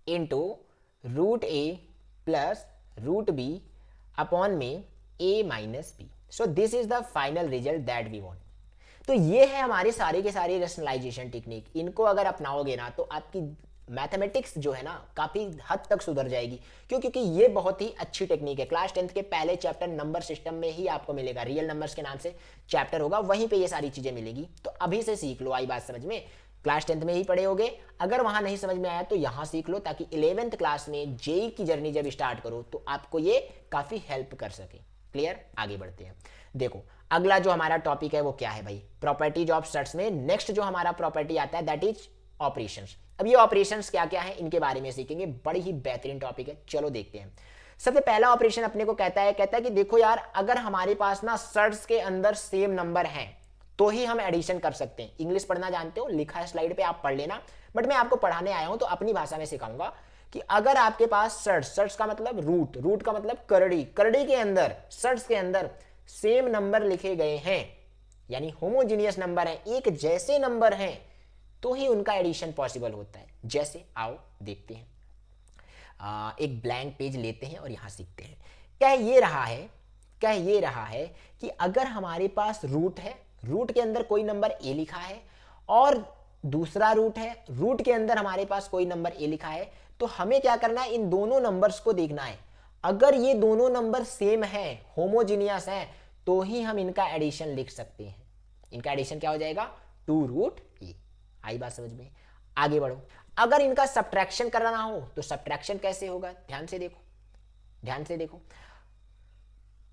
into root A plus root B, upon में A minus B. So this is the final result that we want. तो ये है हमारे सारे के सारे रेशनलाइजेशन टेक्निक। इनको अगर अपनाओगे ना तो आपकी मैथमेटिक्स जो है ना काफ़ी हद तक सुधर जाएगी। क्यों? क्योंकि ये बहुत ही अच्छी टेक्निक है। क्लास 10th के पहले चैप्टर नंबर सिस्टम में ही आपको मिलेगा, रियल नंबर्स के नाम से चैप्टर होगा, वहीं पे ये सारी चीज़ें मिलेगी। तो अभी से सीख लो, आई बात समझ में? क्लास 10th में ही पढ़े होगे, अगर वहाँ नहीं समझ में आया तो यहाँ सीख लो, ताकि 11th क्लास में जेई की जर्नी जब स्टार्ट करो तो आपको ये काफ़ी हेल्प कर सके। क्लियर? आगे बढ़ते हैं। देखो अगला जो हमारा टॉपिक है वो क्या है भाई, प्रॉपर्टीज ऑफ सेट्स में नेक्स्ट जो हमारा प्रॉपर्टी आता है दैट इज ऑपरेशंस। अब ये ऑपरेशंस क्या क्या है इनके बारे में सीखेंगे, बड़ी ही बेहतरीन टॉपिक है, चलो देखते हैं। सबसे पहला ऑपरेशन अपने को कहता है कि देखो यार, अगर हमारे पास ना सेट्स के अंदर सेम नंबर हैं तो ही हम एडिशन कर सकते हैं। इंग्लिश पढ़ना जानते हो, लिखा है स्लाइड पे, आप पढ़ लेना, बट मैं आपको पढ़ाने आया हूं तो अपनी भाषा में सिखाऊंगा कि अगर आपके पास सेट्स का मतलब रूट का मतलब करड़ी के अंदर, सेट्स के अंदर सेम नंबर लिखे गए हैं, यानी होमोजीनियस नंबर है, एक जैसे नंबर हैं, तो ही उनका एडिशन पॉसिबल होता है। जैसे आओ देखते हैं, एक ब्लैंक पेज लेते हैं और यहां सीखते हैं। क्या ये रहा है कि अगर हमारे पास रूट है, रूट के अंदर कोई नंबर ए लिखा है, और दूसरा रूट है, रूट के अंदर हमारे पास कोई नंबर ए लिखा है, तो हमें क्या करना है, इन दोनों नंबर्स को देखना है। अगर ये दोनों नंबर सेम है, होमोजीनियस है, तो ही हम इनका एडिशन लिख सकते हैं। इनका एडिशन क्या हो जाएगा, 2 रूट ए। आई बात समझ में? आगे बढ़ो। अगर इनका सब्ट्रैक्शन करना हो तो सब्ट्रैक्शन कैसे होगा, ध्यान से देखो।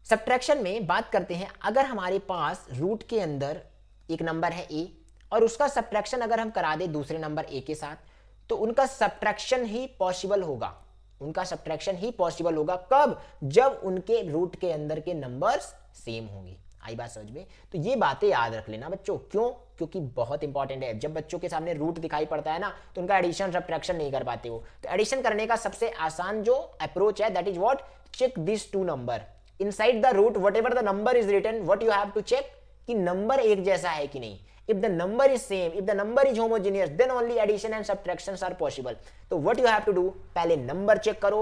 सब्ट्रैक्शन में बात करते हैं, अगर हमारे पास रूट के अंदर एक नंबर है ए और उसका सब्ट्रैक्शन अगर हम करा दे दूसरे नंबर ए के साथ, तो उनका सब्ट्रैक्शन ही पॉसिबल होगा। उनका सब्ट्रैक्शन ही पॉसिबल होगा कब? जब उनके रूट के अंदर के नंबर्स सेम होंगे। आई बात समझ में? तो ये बातें याद रख लेना बच्चों। क्यों? क्योंकि बहुत इंपॉर्टेंट है। जब बच्चों के सामने रूट दिखाई पड़ता है ना, तो उनका एडिशन सब्ट्रैक्शन नहीं कर पाते हो। तो एडिशन करने का सबसे आसान जो अप्रोच है, that is what? Check this two number inside the root, whatever the number is written, what you have to check कि नंबर एक जैसा है कि नहीं। If the number is same, if the number is homogeneous, then only addition and subtractions are possible. तो what you have to do, पहले नंबर चेक करो,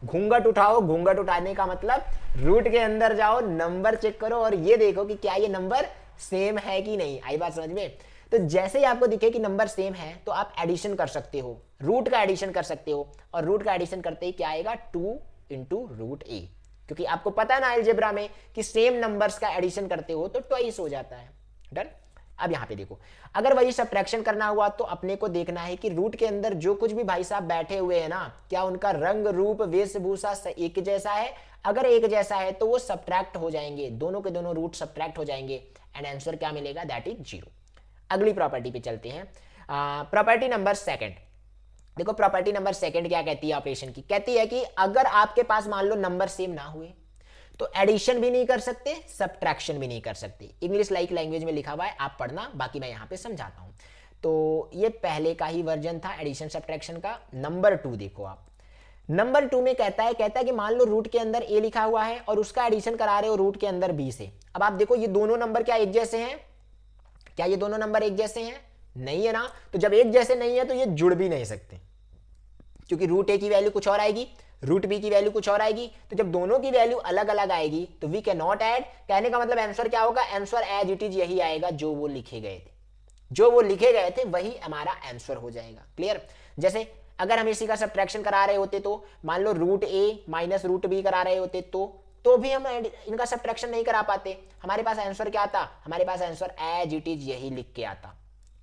घूंघट उठाओ। घूंघट उठाने का मतलब रूट के अंदर जाओ, नंबर चेक करो और ये देखो कि क्या ये नंबर सेम है कि नहीं। आई बात समझ में? तो जैसे ही आपको दिखे कि नंबर सेम है तो आप एडिशन कर सकते हो, रूट का एडिशन कर सकते हो। और रूट का एडिशन करते ही क्या आएगा? 2 इंटू रूट ए, क्योंकि आपको पता है ना अलजेब्रा में कि सेम नंबर्स का एडिशन करते हो तो ट्वाइस हो जाता है। डन। अब यहां पे देखो, अगर वही सब्ट्रैक्शन करना हुआ तो अपने को देखना है कि रूट के अंदर जो कुछ भी भाई साहब बैठे हुए हैं ना, क्या उनका रंग रूप वेशभूषा एक जैसा है? अगर एक जैसा है तो वो सब्ट्रैक्ट हो जाएंगे, दोनों के दोनों रूट सब्ट्रैक्ट हो जाएंगे एंड आंसर क्या मिलेगा? That is 0। अगली प्रॉपर्टी पे चलते हैं, प्रॉपर्टी नंबर सेकंड। देखो प्रॉपर्टी नंबर सेकंड क्या कहती है ऑपरेशन की? कहती है कि अगर आपके पास मान लो नंबर सेम ना हुए तो एडिशन भी नहीं कर सकते, सब्ट्रैक्शन भी नहीं कर सकते। इंग्लिश लाइक लैंग्वेज में लिखा हुआ है, आप पढ़ना, बाकी मैं यहां पे समझाता हूं। तो ये पहले का ही वर्जन था एडिशन सब्ट्रैक्शन का। नंबर 2 देखो आप, नंबर 2 में कहता है कि मान लो रूट के अंदर ए लिखा हुआ है और उसका एडिशन करा रहे हो रूट के अंदर बी से। अब आप देखो ये दोनों नंबर क्या एक जैसे हैं? क्या ये दोनों नंबर एक जैसे हैं? नहीं है ना। तो जब एक जैसे नहीं है तो ये जुड़ भी नहीं सकते, क्योंकि रूट ए की वैल्यू कुछ और आएगी, रूट बी की वैल्यू कुछ और आएगी। तो जब दोनों की वैल्यू अलग अलग आएगी तो वी कैन नॉट ऐड। कहने का मतलब आंसर क्या होगा? आंसर एज इट इज यही आएगा जो वो लिखे गए थे, जो वो लिखे गए थे वही हमारा आंसर हो जाएगा। क्लियर? जैसे अगर हम इसी का सब्ट्रैक्शन करा रहे होते तो मान लो root A minus root B करा रहे होते तो भी हम इनका सब्ट्रैक्शन नहीं करा पाते। हमारे पास आंसर क्या आता? हमारे पास आंसर एज इट इज यही लिख के आता।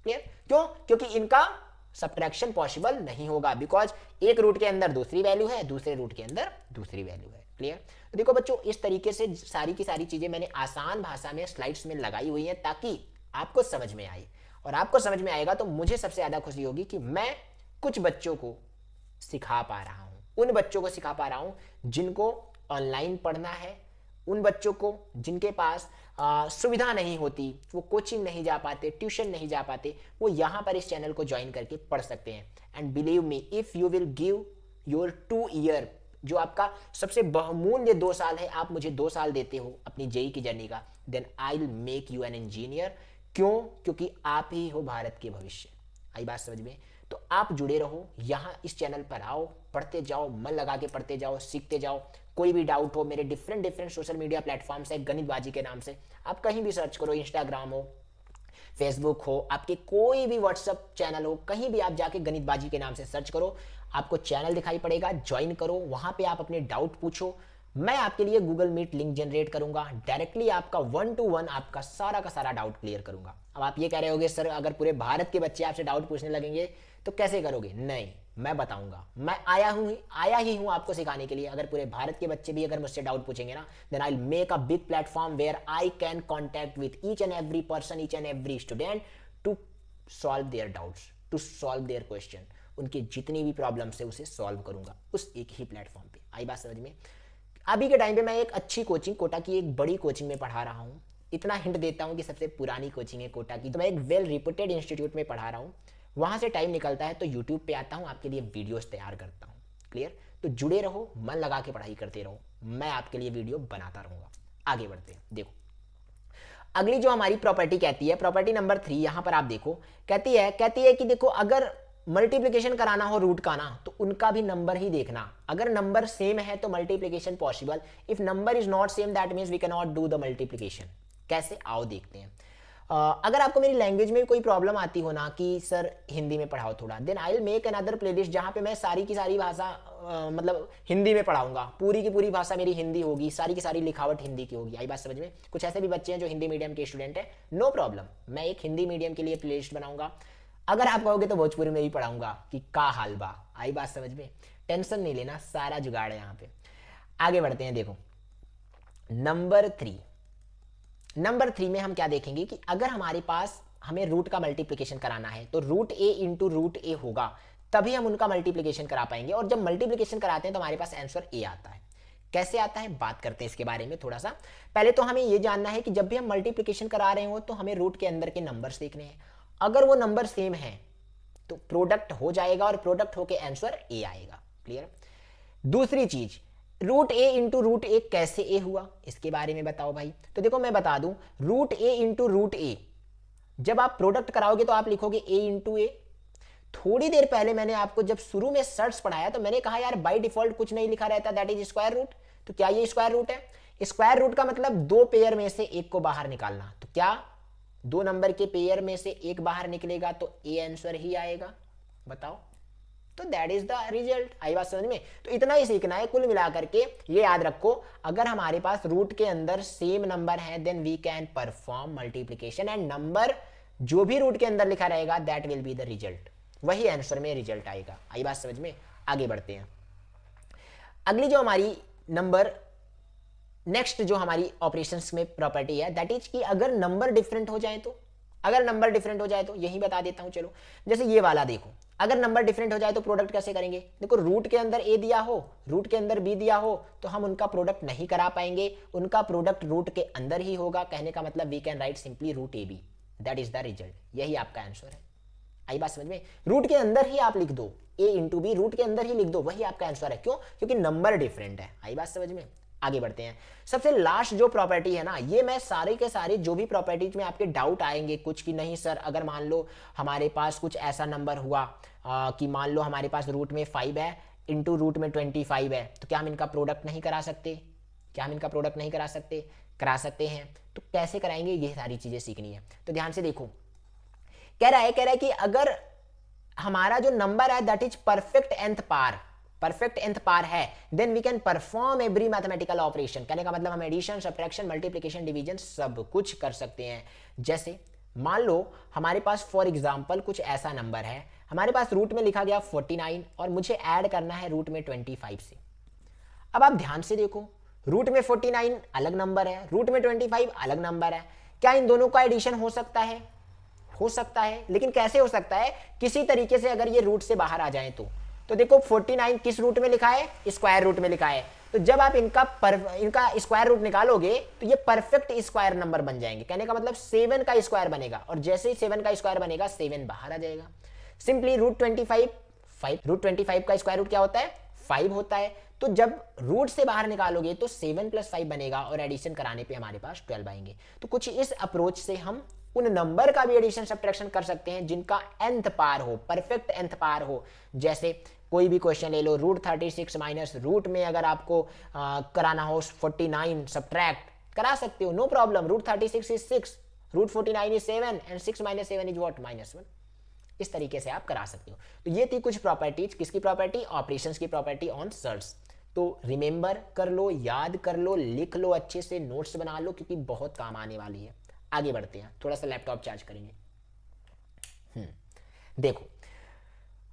क्लियर? क्यों? क्योंकि इनका सब्ट्रैक्शन पॉसिबल नहीं होगा, बिकॉज एक रूट के अंदर दूसरी वैल्यू है, दूसरे रूट के अंदर दूसरी वैल्यू है। क्लियर? तो देखो बच्चों, इस तरीके से सारी की सारी चीजें मैंने आसान भाषा में स्लाइड्स में लगाई हुई हैं ताकि आपको समझ में आए। और आपको समझ में आएगा तो मुझे सबसे ज्यादा खुशी होगी कि मैं कुछ बच्चों को सिखा पा रहा हूं, उन बच्चों को सिखा पा रहा हूं जिनको ऑनलाइन पढ़ना है, उन बच्चों को जिनके पास सुविधा नहीं होती, वो कोचिंग नहीं जा पाते, ट्यूशन नहीं जा पाते, वो यहाँ पर इस चैनल को ज्वाइन करके पढ़ सकते हैं। And believe me, if you will give your 2 year, जो आपका सबसे बहुमूल्य 2 साल है, आप मुझे 2 साल देते हो अपनी जेई की जर्नी का, then I will make you an engineer. क्यों? क्योंकि आप ही हो भारत के भविष्य। आई बात समझ में? तो आप जुड़े रहो, यहाँ इस चैनल पर आओ, पढ़ते जाओ, मन लगा के पढ़ते जाओ, सीखते जाओ। कोई भी डाउट हो, मेरे डिफरेंट सोशल मीडिया प्लेटफॉर्म्स है गणितबाजी के नाम से, आप कहीं भी सर्च करो, इंस्टाग्राम हो, फेसबुक हो, आपके कोई भी व्हाट्सअप चैनल हो, कहीं भी आप जाके गणितबाजी के नाम से सर्च करो, आपको चैनल दिखाई पड़ेगा, ज्वाइन करो, वहां पे आप अपने डाउट पूछो। मैं आपके लिए गूगल मीट लिंक जनरेट करूंगा, डायरेक्टली आपका 1 to 1 आपका सारा का सारा डाउट क्लियर करूंगा। अब आप ये कह रहे होगे सर अगर पूरे भारत के बच्चे आपसे डाउट पूछने लगेंगे तो कैसे करोगे? नहीं, मैं बताऊंगा, मैं आया ही हूं आपको सिखाने के लिए। अगर पूरे भारत के बच्चे भी अगर मुझसे डाउट पूछेंगे ना, then I will make a big platform where I can contact with each and every person, each and every student to solve their doubts, to solve their question. उनकी जितनी भी प्रॉब्लम है उसे सॉल्व करूंगा उस एक ही प्लेटफॉर्म पे। आई बात समझ में? अभी के टाइम पे मैं एक अच्छी कोचिंग, कोटा की एक बड़ी कोचिंग में पढ़ा रहा हूँ। इतना हिंट देता हूँ कि सबसे पुरानी कोचिंग है कोटा की, तो मैं एक वेल रिप्यूटेड इंस्टीट्यूट में पढ़ा रहा हूँ। वहाँ से टाइम निकलता है तो यूट्यूब पे आता हूँ, आपके लिए वीडियोस तैयार करता हूँ। क्लियर? तो जुड़े रहो, मन लगा के पढ़ाई करते रहो, मैं आपके लिए वीडियो बनाता रहूँगा। आगे बढ़ते हैं। देखो अगली जो हमारी प्रॉपर्टी कहती है, प्रॉपर्टी नंबर 3, यहाँ पर आप देखो, कहती है कि देखो अगर मल्टीप्लिकेशन कराना हो रूट का ना, तो उनका भी नंबर ही देखना। अगर नंबर सेम है तो multiplication possible, if number is not same that means we can not do the multiplication. कैसे? आओ देखते हैं। अगर आपको मेरी लैंग्वेज में कोई प्रॉब्लम आती हो ना कि सर हिंदी में पढ़ाओ थोड़ा, then I will make another playlist जहाँ पे मैं सारी की सारी भाषा मतलब हिंदी में पढ़ाऊंगा। पूरी की पूरी भाषा मेरी हिंदी होगी, सारी की सारी लिखावट हिंदी की होगी। आई बात समझ में? कुछ ऐसे भी बच्चे हैं जो हिंदी मीडियम के स्टूडेंट हैं, नो प्रॉब्लम, मैं एक हिंदी मीडियम के लिए प्लेलिस्ट बनाऊंगा। अगर आप कहोगे तो भोजपुरी में भी पढ़ाऊंगा कि का हाल बा। आई बात समझ में? टेंशन नहीं लेना, सारा जुगाड़ है यहाँ पे। आगे बढ़ते हैं। देखो नंबर 3, नंबर 3 में हम क्या देखेंगे कि अगर हमारे पास हमें रूट का मल्टीप्लिकेशन कराना है तो रूट ए इंटू रूट ए होगा, तभी हम उनका मल्टीप्लिकेशन करा पाएंगे। और जब मल्टीप्लिकेशन कराते हैं तो हमारे पास आंसर ए आता है। कैसे आता है बात करते हैं इसके बारे में थोड़ा सा। पहले तो हमें यह जानना है कि जब भी हम मल्टीप्लिकेशन करा रहे हो तो हमें रूट के अंदर के नंबर्स देखने हैं। अगर वो नंबर सेम है तो प्रोडक्ट हो जाएगा और प्रोडक्ट होके आंसर ए आएगा। क्लियर। दूसरी चीज, रूट ए इंटू रूट ए कैसे ए हुआ, इसके बारे में बताओ भाई। तो देखो मैं बता दूं, रूट ए इंटू रूट ए जब आप प्रोडक्ट कराओगे तो आप लिखोगे ए इंटू ए। थोड़ी देर पहले मैंने आपको जब शुरू में सर्च पढ़ाया तो मैंने कहा यार बाय डिफॉल्ट कुछ नहीं लिखा रहता, दैट इज स्क्वायर रूट। तो क्या ये स्क्वायर रूट है? स्क्वायर रूट का मतलब दो पेयर में से एक को बाहर निकालना। तो क्या दो नंबर के पेयर में से एक बाहर निकलेगा तो ए आंसर ही आएगा, बताओ। तो दैट इज द रिजल्ट। आई बात समझ में? तो इतना ही सीखना है। कुल मिलाकर के ये याद रखो, अगर हमारे पास रूट के अंदर सेम नंबर है then we can perform multiplication and number जो भी रूट के अंदर लिखा रहेगा that will be the result, वही आंसर में रिजल्ट आएगा। आई बात समझ में? आगे बढ़ते हैं। अगली जो हमारी नंबर नेक्स्ट जो हमारी ऑपरेशंस में प्रॉपर्टी है दैट इज कि अगर नंबर डिफरेंट हो जाए तो, अगर नंबर डिफरेंट हो जाए तो यही बता देता हूं। चलो जैसे ये वाला देखो, अगर नंबर डिफरेंट हो जाए तो प्रोडक्ट कैसे करेंगे? देखो रूट के अंदर ए दिया हो, रूट के अंदर बी दिया हो तो हम उनका प्रोडक्ट नहीं करा पाएंगे, उनका प्रोडक्ट रूट के अंदर ही होगा। कहने का मतलब we can write simply root A B, that is the result. यही आपका आंसर है। आई बात समझ में? रूट के अंदर ही आप लिख दो, ए इंटू बी रूट के अंदर ही लिख दो, वही आपका आंसर है। क्यों? क्योंकि नंबर डिफरेंट है। आई बात समझ में? आगे बढ़ते हैं। सबसे लास्ट जो प्रॉपर्टी है ना, ये मैं सारे के सारे जो भी प्रॉपर्टीज में आपके डाउट आएंगे कुछ कि नहीं सर, अगर मान लो हमारे पास कुछ ऐसा नंबर हुआ कि मान लो हमारे पास रूट में 5 है इंटू रूट में 25 है, तो क्या हम इनका प्रोडक्ट नहीं करा सकते? क्या हम इनका प्रोडक्ट नहीं करा सकते? करा सकते हैं। तो कैसे कराएंगे, ये सारी चीजें सीखनी है। तो ध्यान से देखो, कह रहा है कि अगर हमारा जो नंबर है that is perfect nth power, perfect nth power है, then we can perform every mathematical operation. कहने का मतलब हम एडिशन, सब्ट्रैक्शन, मल्टीप्लिकेशन, डिवीजन सब कुछ कर सकते हैं। जैसे मान लो हमारे पास फॉर एग्जांपल कुछ ऐसा नंबर है, हमारे पास रूट में लिखा गया 49 और मुझे ऐड करना है रूट में 25 से। अब आप ध्यान से देखो, रूट में 49 अलग नंबर है, रूट में 25 अलग नंबर है। क्या इन दोनों का एडिशन हो सकता है? हो सकता है, लेकिन कैसे हो सकता है? किसी तरीके से अगर ये रूट से बाहर आ जाए तो देखो 49 किस रूट में लिखा है? स्क्वायर रूट में लिखा है। तो जब आप इनका स्क्वायर रूट निकालोगे तो ये परफेक्ट स्क्वायर नंबर बन जाएंगे। कहने का मतलब 7 का स्क्वायर बनेगा और जैसे ही 7 का स्क्वायर बनेगा 7 बाहर आ जाएगा। सिंपली रूट 25 रूट 25 का स्क्वायर रूट क्या होता है? 5 होता है। तो जब रूट से बाहर निकालोगे तो 7 + 5 बनेगा और एडिशन कराने पे हमारे पास 12 आएंगे। तो कुछ इस अप्रोच से हम उन नंबर का भी एडिशन सब्ट्रैक्शन कर सकते हैं जिनका nth पार हो, परफेक्ट nth पार हो। जैसे कोई भी क्वेश्चन ले लो, रूट 36 माइनस रूट में अगर आपको कराना हो 49 सब्ट्रैक्ट करा सकते हो, no problem. Root 36 is 6, root 49 is 7 and 6 - 7 is what? -1। इस तरीके से आप करा सकते हो। तो ये थी कुछ प्रॉपर्टीज, किसकी प्रॉपर्टी? ऑपरेशंस की प्रॉपर्टी ऑन सर्च। तो रिमेंबर कर लो, याद कर लो, लिख लो, अच्छे से नोट्स बना लो क्योंकि बहुत काम आने वाली है। आगे बढ़ते हैं, थोड़ा सा लैपटॉप चार्ज करेंगे। देखो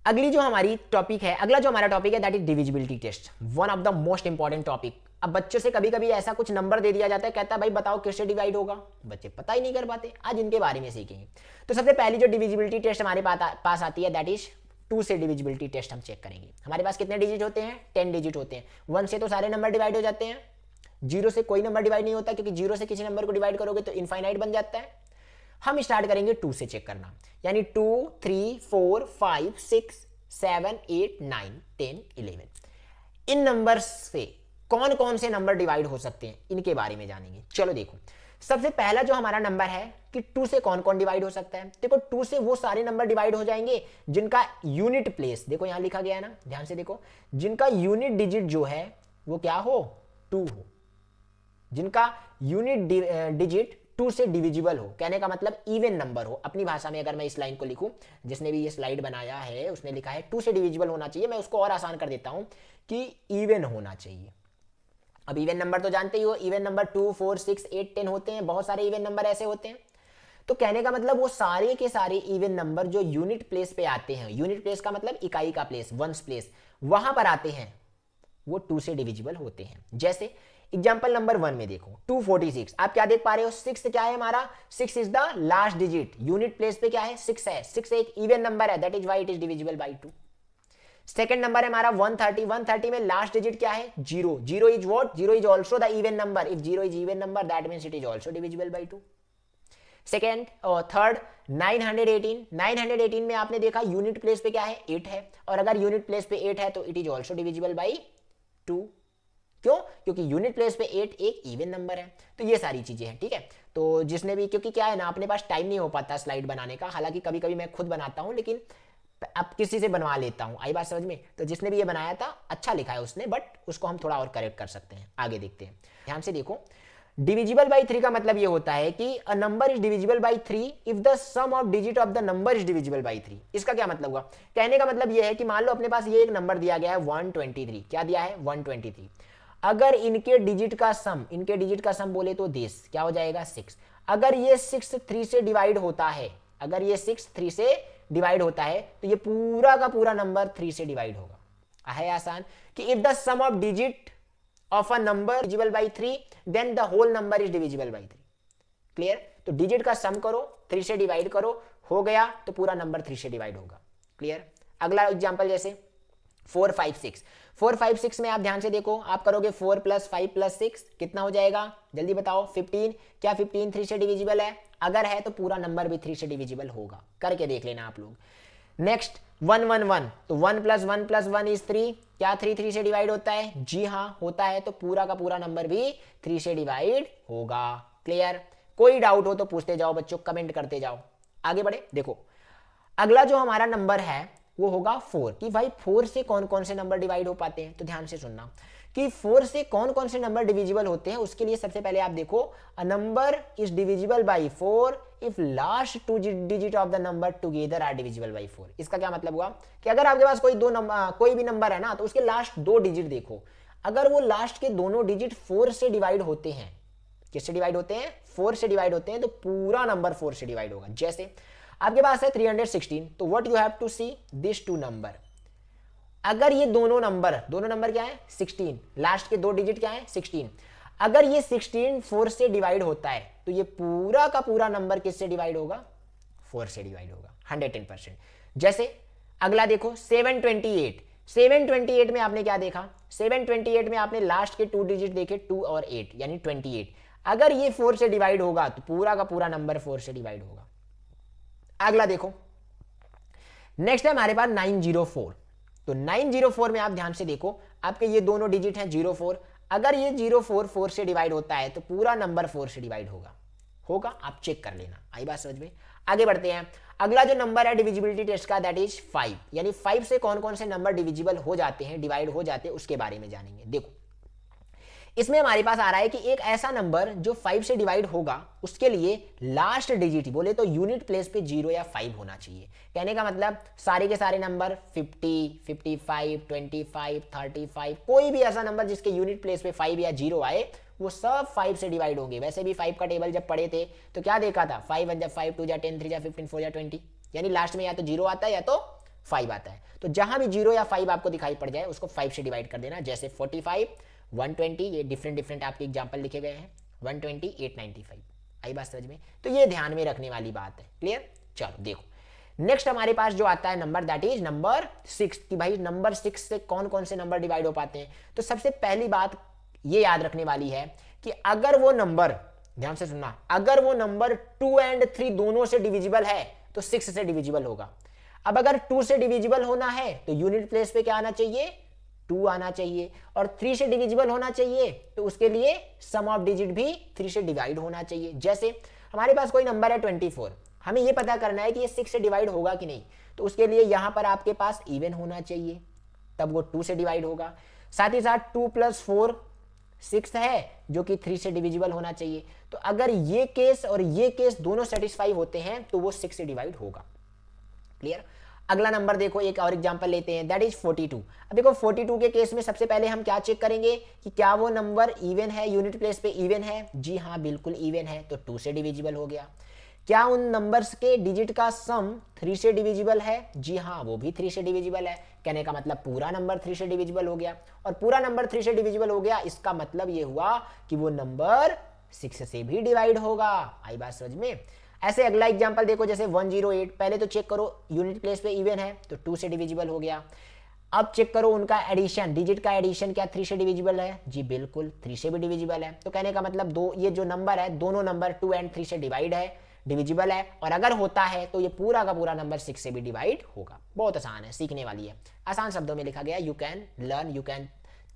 अगली जो हमारी टॉपिक है, अगला जो हमारा टॉपिक है that is divisibility test, one of the most important topic. अब बच्चों से कभी कभी ऐसा कुछ नंबर दे दिया जाता है, कहता है भाई बताओ किससे डिवाइड होगा, बच्चे पता ही नहीं कर पाते। आज इनके बारे में सीखेंगे। तो सबसे पहली जो डिविजिबिलिटी टेस्ट हमारे पास आती है दैट इज 2 से डिविजिबिलिटी टेस्ट हम चेक करेंगे। हमारे पास कितने डिजिट होते हैं? 10 डिजिट होते हैं। 1 से तो सारे नंबर डिवाइड हो जाते हैं, 0 से कोई नंबर डिवाइड नहीं होता क्योंकि 0 से किसी नंबर को डिवाइड करोगे तो इनफाइनाइट बन जाता है। हम स्टार्ट करेंगे 2 से चेक करना, यानी 2, 3, 4, 5, 6, 7, 8, 9, 10, 11। इन नंबर्स से कौन कौन से नंबर डिवाइड हो सकते हैं इनके बारे में जानेंगे। चलो देखो, सबसे पहला जो हमारा नंबर है कि 2 से कौन कौन डिवाइड हो सकता है। देखो 2 से वो सारे नंबर डिवाइड हो जाएंगे जिनका यूनिट प्लेस, देखो यहां लिखा गया है ना, ध्यान से देखो, जिनका यूनिट डिजिट जो है वो क्या हो? 2 हो। जिनका यूनिट डिजिट 2 से डिविजिबल हो, कहने का मतलब इवन नंबर हो। अपनी भाषा में अगर मैं इस लाइन को लिखूं, जिसने भी ये स्लाइड बनाया है उसने लिखा है 2 से डिविजिबल होना चाहिए, मैं उसको और आसान कर देता हूं कि इवन होना चाहिए। अब इवन नंबर तो जानते ही हो, इवन नंबर 2, 4, 6, 8, 10 होते हैं, बहुत सारे इवन नंबर ऐसे होते हैं। तो कहने का मतलब वो सारे के सारे इवन नंबर जो यूनिट प्लेस पे आते हैं, यूनिट प्लेस का मतलब इकाई का प्लेस, वंस प्लेस, वहां पर आते हैं, वो 2 से डिविजिबल होते हैं। जैसे एग्जाम्पल नंबर 1 में देखो 246, आप क्या देख पा रहे हो, 6 क्या है हमारा, 6 is the last digit, unit place पे क्या है 6 है, 6 एक इवन नंबर है, that is why it is divisible bye 2। Second number है हमारा 130, 130 में लास्ट डिजिट क्या है 0, 0 is what, 0 is also the even number, if 0 is even number that means it is also divisible by 2। Second और थर्ड 918, 918 में आपने देखा यूनिट प्लेस पे क्या है 8 है, और अगर यूनिट प्लेस पे 8 है तो it is also divisible by 2। क्यों, क्योंकि यूनिट प्लेस पे 8 एक इवन नंबर है। तो ये सारी चीजें हैं, ठीक है। तो जिसने भी, क्योंकि क्या है ना अपने पास टाइम नहीं हो पाता स्लाइड बनाने का, हालांकि कभी कभी मैं खुद बनाता हूं लेकिन अब किसी से बनवा लेता हूं, आई बात समझ में। तो जिसने भी ये बनाया था अच्छा लिखा है उसने, बट उसको हम थोड़ा और करेक्ट कर सकते हैं। आगे देखते हैं, ध्यान से देखो। डिविजिबल बाई 3 का मतलब ये होता है कि a number is divisible by 3 if the sum of digit of the number is divisible by 3। इसका क्या मतलब हुआ, कहने का मतलब ये है कि मान लो अपने पास ये एक नंबर दिया गया है 123, क्या दिया है 123, अगर इनके डिजिट का सम बोले तो दिस क्या हो जाएगा 6। अगर ये 6 3 से डिवाइड होता है, अगर ये 6 3 से डिवाइड होता है तो ये पूरा का पूरा नंबर 3 से डिवाइड होगा। है आसान कि if the sum of digit of a number divisible by 3 then the whole number is divisible by 3। Clear, तो डिजिट का सम करो 3 से डिवाइड करो, हो गया तो पूरा नंबर 3 से डिवाइड होगा। क्लियर। अगला एग्जांपल जैसे 4 5 6, 4 5 6 में आप ध्यान से देखो, आप करोगे 4 + 5 + 6 कितना हो जाएगा जल्दी बताओ 15। क्या 15 3 से डिविजिबल है, अगर है तो पूरा नंबर भी 3 से डिविजिबल होगा, करके देख लेना आप लोग। नेक्स्ट 1 1 1, तो 1 + 1 + 1 इज 3, क्या 3 3 से डिवाइड होता है, जी हाँ होता है, तो पूरा का पूरा नंबर भी 3 से डिवाइड होगा। क्लियर, कोई डाउट हो तो पूछते जाओ बच्चों, कमेंट करते जाओ। आगे बढ़े, देखो अगला जो हमारा नंबर है वो होगा 4, कि भाई 4 से कौन कौन से नंबर डिवाइड हो पाते हैं। तो ध्यान से सुनना कि 4 से कौन कौन से नंबर डिविजिबल होते हैं। उसके लिए सबसे पहले आप देखो, a number is divisible by 4 if last 2 digit of the number together are divisible by 4। इसका क्या मतलब हुआ कि अगर आपके पास कोई भी नंबर है ना, तो उसके लास्ट 2 डिजिट देखो, अगर वो लास्ट के दोनों डिजिट 4 से डिवाइड होते हैं, किससे डिवाइड होते हैं 4 से डिवाइड होते हैं, तो पूरा नंबर 4 से डिवाइड होगा। जैसे आपके पास है 316, तो what you have to see this 2 number, अगर ये दोनों नंबर क्या है 16, लास्ट के 2 डिजिट क्या है 16, अगर ये 16 4 से डिवाइड होता है तो ये पूरा का पूरा नंबर किससे डिवाइड होगा 4 से डिवाइड होगा 110%। जैसे अगला देखो 728, 728 में आपने क्या देखा, 728 में आपने लास्ट के 2 डिजिट देखे 2 और 8 यानी 28, अगर ये 4 से डिवाइड होगा तो पूरा का पूरा नंबर 4 से डिवाइड होगा। अगला देखो नेक्स्ट है हमारे पास 904, तो 904 में आप ध्यान से देखो, आपके ये दोनों डिजिट हैं 04, अगर ये 04 4 से डिवाइड होता है तो पूरा नंबर 4 से डिवाइड होगा, आप चेक कर लेना। आई बात समझ में। आगे बढ़ते हैं, अगला जो नंबर है डिविजिबिलिटी टेस्ट का दैट इज 5, यानी 5 से कौन कौन से नंबर डिविजिबल हो जाते हैं, डिवाइड हो जाते हैं, उसके बारे में जानेंगे। देखो इसमें हमारे पास आ रहा है कि एक ऐसा नंबर जो 5 से डिवाइड होगा उसके लिए लास्ट डिजिट बोले तो यूनिट प्लेस पे 0 या 5 होना चाहिए। कहने का मतलब सारे के सारे नंबर 50 55 25 35, कोई भी ऐसा नंबर जिसके यूनिट प्लेस पे 5 या 0 आए वो सब 5 से डिवाइड होंगे। वैसे भी 5 का टेबल जब पढ़े थे तो क्या देखा था, 5 1 5 2 10 3 15 4 20, यानी लास्ट में या तो 0 आता है या तो 5 आता है। तो जहां भी 0 या 5 आपको दिखाई पड़ जाए उसको 5 से डिवाइड कर देना। जैसे 45 120, ये डिफरेंट आपके एग्जाम्पल लिखे गए हैं, 120 895। आई बात समझ में। तो ये ध्यान में रखने वाली बात है। क्लियर, चलो देखो नेक्स्ट हमारे पास जो आता है नंबर दैट इज नंबर 6, कि भाई नंबर 6 से कौन कौन से नंबर डिवाइड हो पाते हैं। तो सबसे पहली बात ये याद रखने वाली है कि अगर वो नंबर, ध्यान से सुनना, अगर वो नंबर 2 और 3 दोनों से डिविजिबल है तो 6 से डिविजिबल होगा। अब अगर 2 से डिविजिबल होना है तो यूनिट प्लेस पे क्या आना चाहिए 2 आना चाहिए, और 3 से डिविजिबल होना चाहिए तो उसके लिए सम ऑफ डिजिट भी 3 से डिवाइड होना चाहिए। जैसे हमारे पास कोई नंबर है 24, हमें ये पता करना है कि ये 6 से डिवाइड होगा कि नहीं, तो उसके लिए यहां पर आपके पास इवन होना चाहिए, तब वो 2 से डिवाइड होगा। साथ ही साथ 2 + 4 6 है जो कि 3 से डिविजिबल होना चाहिए। तो अगर ये केस और ये केस दोनों सेटिस्फाई होते हैं तो वो 6 से डिवाइड होगा। क्लियर। अगला नंबर देखो, एक और एग्जांपल लेते हैं दैट इज 42। अब देखो 42 के केस में सबसे पहले हम क्या चेक करेंगे कि क्या वो नंबर इवन है, यूनिट प्लेस पे इवन है। जी हाँ बिल्कुल इवन है, तो 2 से डिविजिबल हो गया। क्या उन नंबर्स के डिजिट का सम 3 से डिविजिबल है? जी हाँ, वो भी 3 से डिविजिबल है। कहने का मतलब पूरा नंबर 3 से डिविजिबल हो गया, और पूरा नंबर 3 से डिविजिबल हो गया, इसका मतलब ये हुआ कि वो नंबर 6 से भी डिवाइड होगा। आई बात समझ में? ऐसे अगला एग्जांपल देखो, जैसे 108, पहले तो चेक करो यूनिट प्लेस पे इवन है तो 2 से डिविजिबल हो गया। अब चेक करो उनका एडिशन, डिजिट का एडिशन, क्या 3 से डिविजिबल है? जी बिल्कुल, 3 से भी डिविजिबल है। तो कहने का मतलब दो, ये जो नंबर है दोनों नंबर 2 एंड 3 से डिवाइड है, डिविजिबल है, और अगर होता है तो ये पूरा का पूरा नंबर 6 से भी डिवाइड होगा। बहुत आसान है, सीखने वाली है, आसान शब्दों में लिखा गया। You can learn, you can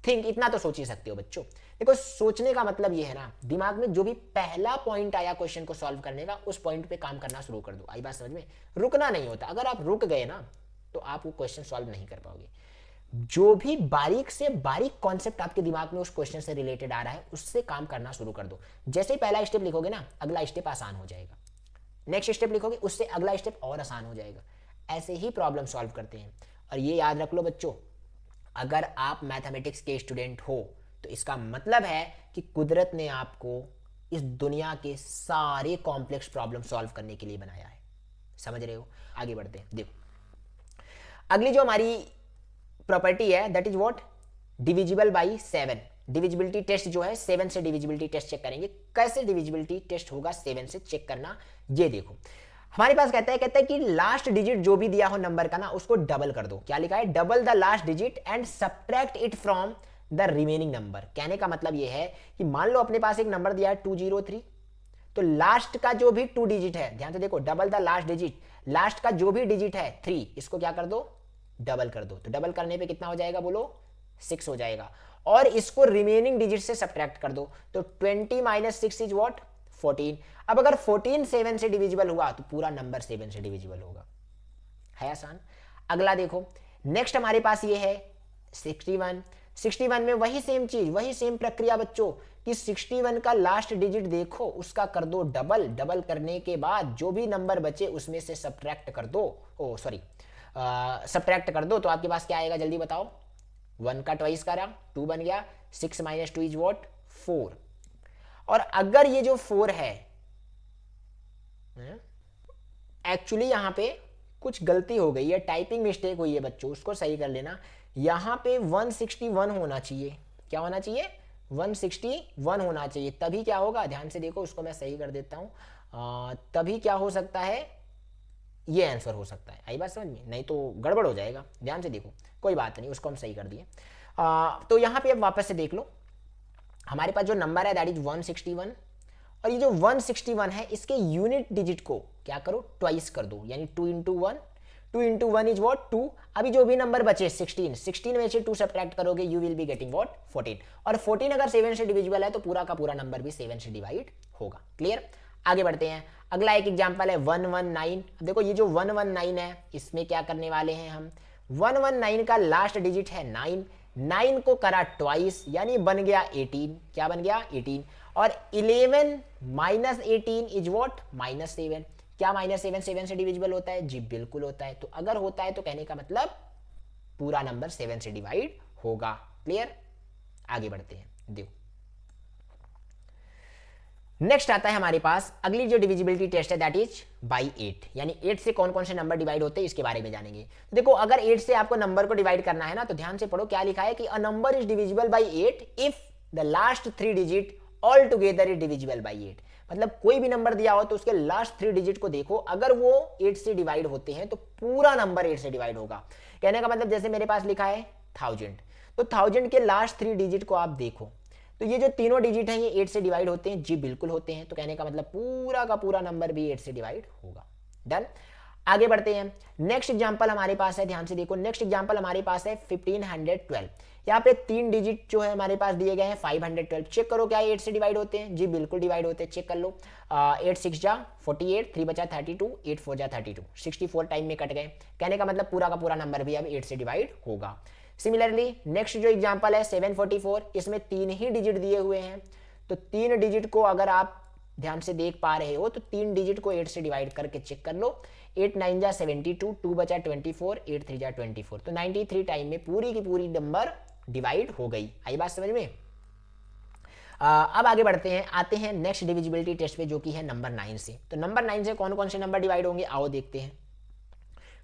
think, इतना तो सोच ही सकते हो बच्चों। देखो सोचने का मतलब ये है ना, दिमाग में जो भी पहला पॉइंट आया क्वेश्चन को सॉल्व करने का, उस पॉइंट पे काम करना शुरू कर दो। आई बात समझ में? रुकना नहीं होता, अगर आप रुक गए ना तो आप वो क्वेश्चन सॉल्व नहीं कर पाओगे। जो भी बारीक से बारीक कॉन्सेप्ट आपके दिमाग में उस क्वेश्चन से रिलेटेड आ रहा है, उससे काम करना शुरू कर दो। जैसे ही पहला स्टेप लिखोगे ना, अगला स्टेप आसान हो जाएगा। नेक्स्ट स्टेप लिखोगे, उससे अगला स्टेप और आसान हो जाएगा। ऐसे ही प्रॉब्लम सॉल्व करते हैं। और ये याद रख लो बच्चों, अगर आप मैथमेटिक्स के स्टूडेंट हो तो इसका मतलब है कि कुदरत ने आपको इस दुनिया के सारे कॉम्प्लेक्स प्रॉब्लम सॉल्व करने के लिए बनाया है। समझ रहे हो? आगे बढ़ते हैं। देखो अगली जो हमारी प्रॉपर्टी है, that is what? Divisible by 7। Divisibility test जो है 7 से डिविजिबिलिटी टेस्ट चेक करेंगे। कैसे डिविजिबिलिटी टेस्ट होगा 7 से चेक करना, ये देखो। हमारे पास कहता है कि लास्ट डिजिट जो भी दिया हो नंबर का ना, उसको डबल कर दो। क्या लिखा है? Double the last digit and subtract it from the remaining number. कहने का मतलब ये है कि मान लो अपने पास एक नंबर दिया है 203, तो लास्ट का जो भी 2 डिजिट है, ध्यान से देखो, double the last digit, last का जो भी डिजिट है 3, इसको क्या कर दो? डबल कर दो। तो डबल करने पे कितना हो जाएगा बोलो? 6 हो जाएगा। और इसको रिमेनिंग डिजिट से सब्ट्रैक्ट कर दो, तो 20 माइनस 6 इज व्हाट? 14। अब अगर 14 7 से डिविजिबल हुआ तो पूरा नंबर 7 से डिविजिबल होगा। है आसान। अगला देखो, नेक्स्ट हमारे पास ये है 61। 61 में वही सेम चीज, वही सेम प्रक्रिया बच्चों, कि 61 का लास्ट डिजिट देखो, उसका कर दो डबल। डबल करने के बाद जो भी नंबर बचे उसमें से सब्ट्रैक्ट कर दो, सब्ट्रैक्ट कर दो, तो आपके पास क्या आएगा जल्दी बताओ? 1 का ट्वाइस करा, 2 बन गया। 6 माइनस 2 इज व्हाट? 4। और अगर ये जो 4 है, एक्चुअली यहां पे कुछ गलती हो गई है, टाइपिंग मिस्टेक हुई है बच्चों, उसको सही कर लेना। यहां पे 161 होना चाहिए। क्या होना चाहिए? 161 होना चाहिए, तभी क्या होगा? ध्यान से देखो, उसको मैं सही कर देता हूं। तभी क्या हो सकता है? ये आंसर हो सकता है। आई बात समझ में? नहीं तो गड़बड़ हो जाएगा। ध्यान से देखो, कोई बात नहीं, उसको हम सही कर दिए। तो यहाँ पे अब वापस से देख लो, हमारे पास जो नंबर है दैट इज 161, और ये जो 161 है इसके यूनिट डिजिट को क्या करो? ट्वाइस कर दो, यानी 2 इंटू 1। 2 into 1 is what? 2। अभी जो भी नंबर बचे 16 में से 2 सब्ट्रैक्ट करोगे, you will be getting what? 14। और 14 अगर 7 से डिविजिबल है तो पूरा का पूरा नंबर भी 7 से डिवाइड होगा। क्लियर? आगे बढ़ते हैं। अगला एक एग्जांपल है 119। देखो ये जो 119 है, इसमें क्या करने वाले हैं हम? 119 का लास्ट डिजिट है 9। 9 को करा ट्वाइस, यानी बन गया 18। क्या बन गया? 18। और 11 माइनस 18 इज वॉट? माइनस 7। क्या माइनस 7 7 से डिविजिबल होता है? जी बिल्कुल होता है। तो अगर होता है तो कहने का मतलब पूरा नंबर 7 से डिवाइड होगा। क्लियर? आगे बढ़ते हैं। देखो नेक्स्ट आता है हमारे पास अगली जो डिविजिबिलिटी टेस्ट है, दैट इज बाई 8। यानी 8 से कौन कौन से नंबर डिवाइड होते हैं इसके बारे में जानेंगे। तो देखो अगर 8 से आपको नंबर को डिवाइड करना है ना, तो ध्यान से पढ़ो, क्या लिखा है कि a number is divisible by 8 if the last 3 digit all together is divisible by 8। मतलब कोई भी नंबर दिया हो तो उसके लास्ट 3 डिजिट को देखो, अगर वो 8 से डिवाइड होते हैं तो पूरा नंबर 8 से डिवाइड होगा। कहने का मतलब जैसे मेरे पास लिखा है 1000, तो 1000 के लास्ट 3 डिजिट को आप देखो, तो ये जो तीनों डिजिट हैं ये 8 से डिवाइड होते हैं? जी बिल्कुल होते हैं। तो कहने का मतलब पूरा का पूरा नंबर भी 8 से डिवाइड होगा। डन। आगे बढ़ते हैं। नेक्स्ट एग्जांपल हमारे पास है, ध्यान से देखो, नेक्स्ट एग्जांपल हमारे पास है 1512। यहाँ पे 3 डिजिट जो है हमारे पास दिए गए हैं 512। चेक करो क्या 8 से डिवाइड होते हैं? जी बिल्कुल डिवाइड होते हैं। चेक कर लो। 8 6 जा 48, 3 बचा 32, 8 4 जा 32, 64 टाइम में कट गए। कहने का मतलब पूरा का पूरा नंबर भी अब 8 से डिवाइड होगा। सिमिलरली नेक्स्ट जो एग्जांपल है 744, इसमें 3 ही डिजिट दिए हुए हैं, तो 3 डिजिट को अगर आप ध्यान से देख पा रहे हो तो 3 डिजिट को 8 से डिवाइड करके चेक कर लो। 8 9 जा 72, 2 बचा 24, 8 3 जा 24, तो 93 टाइम में पूरी की पूरी नंबर डिवाइड हो गई। आई बात समझ में? अब आगे बढ़ते हैं, आते हैं नेक्स्ट डिविजिबिलिटी टेस्ट पे जो कि है नंबर 9 से। तो नंबर 9 से कौन कौन से नंबर डिवाइड होंगे आओ देखते हैं।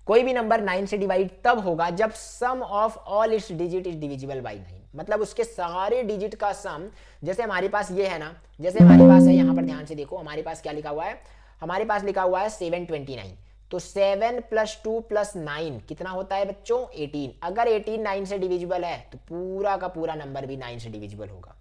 कोई भी नंबर 9 से डिवाइड तब होगा जब sum of all its digit is divisible by 9, मतलब उसके सारे डिजिट का सम, जैसे हमारे पास ये है ना, जैसे हमारे पास है, यहाँ पर ध्यान से देखो हमारे पास क्या लिखा हुआ है, हमारे पास लिखा हुआ है 729, तो 7 + 2 + 9 कितना होता है बच्चों 18। अगर 18 9 से डिविजिबल है तो पूरा का पूरा नंबर भी 9 से डिविजिबल होगा।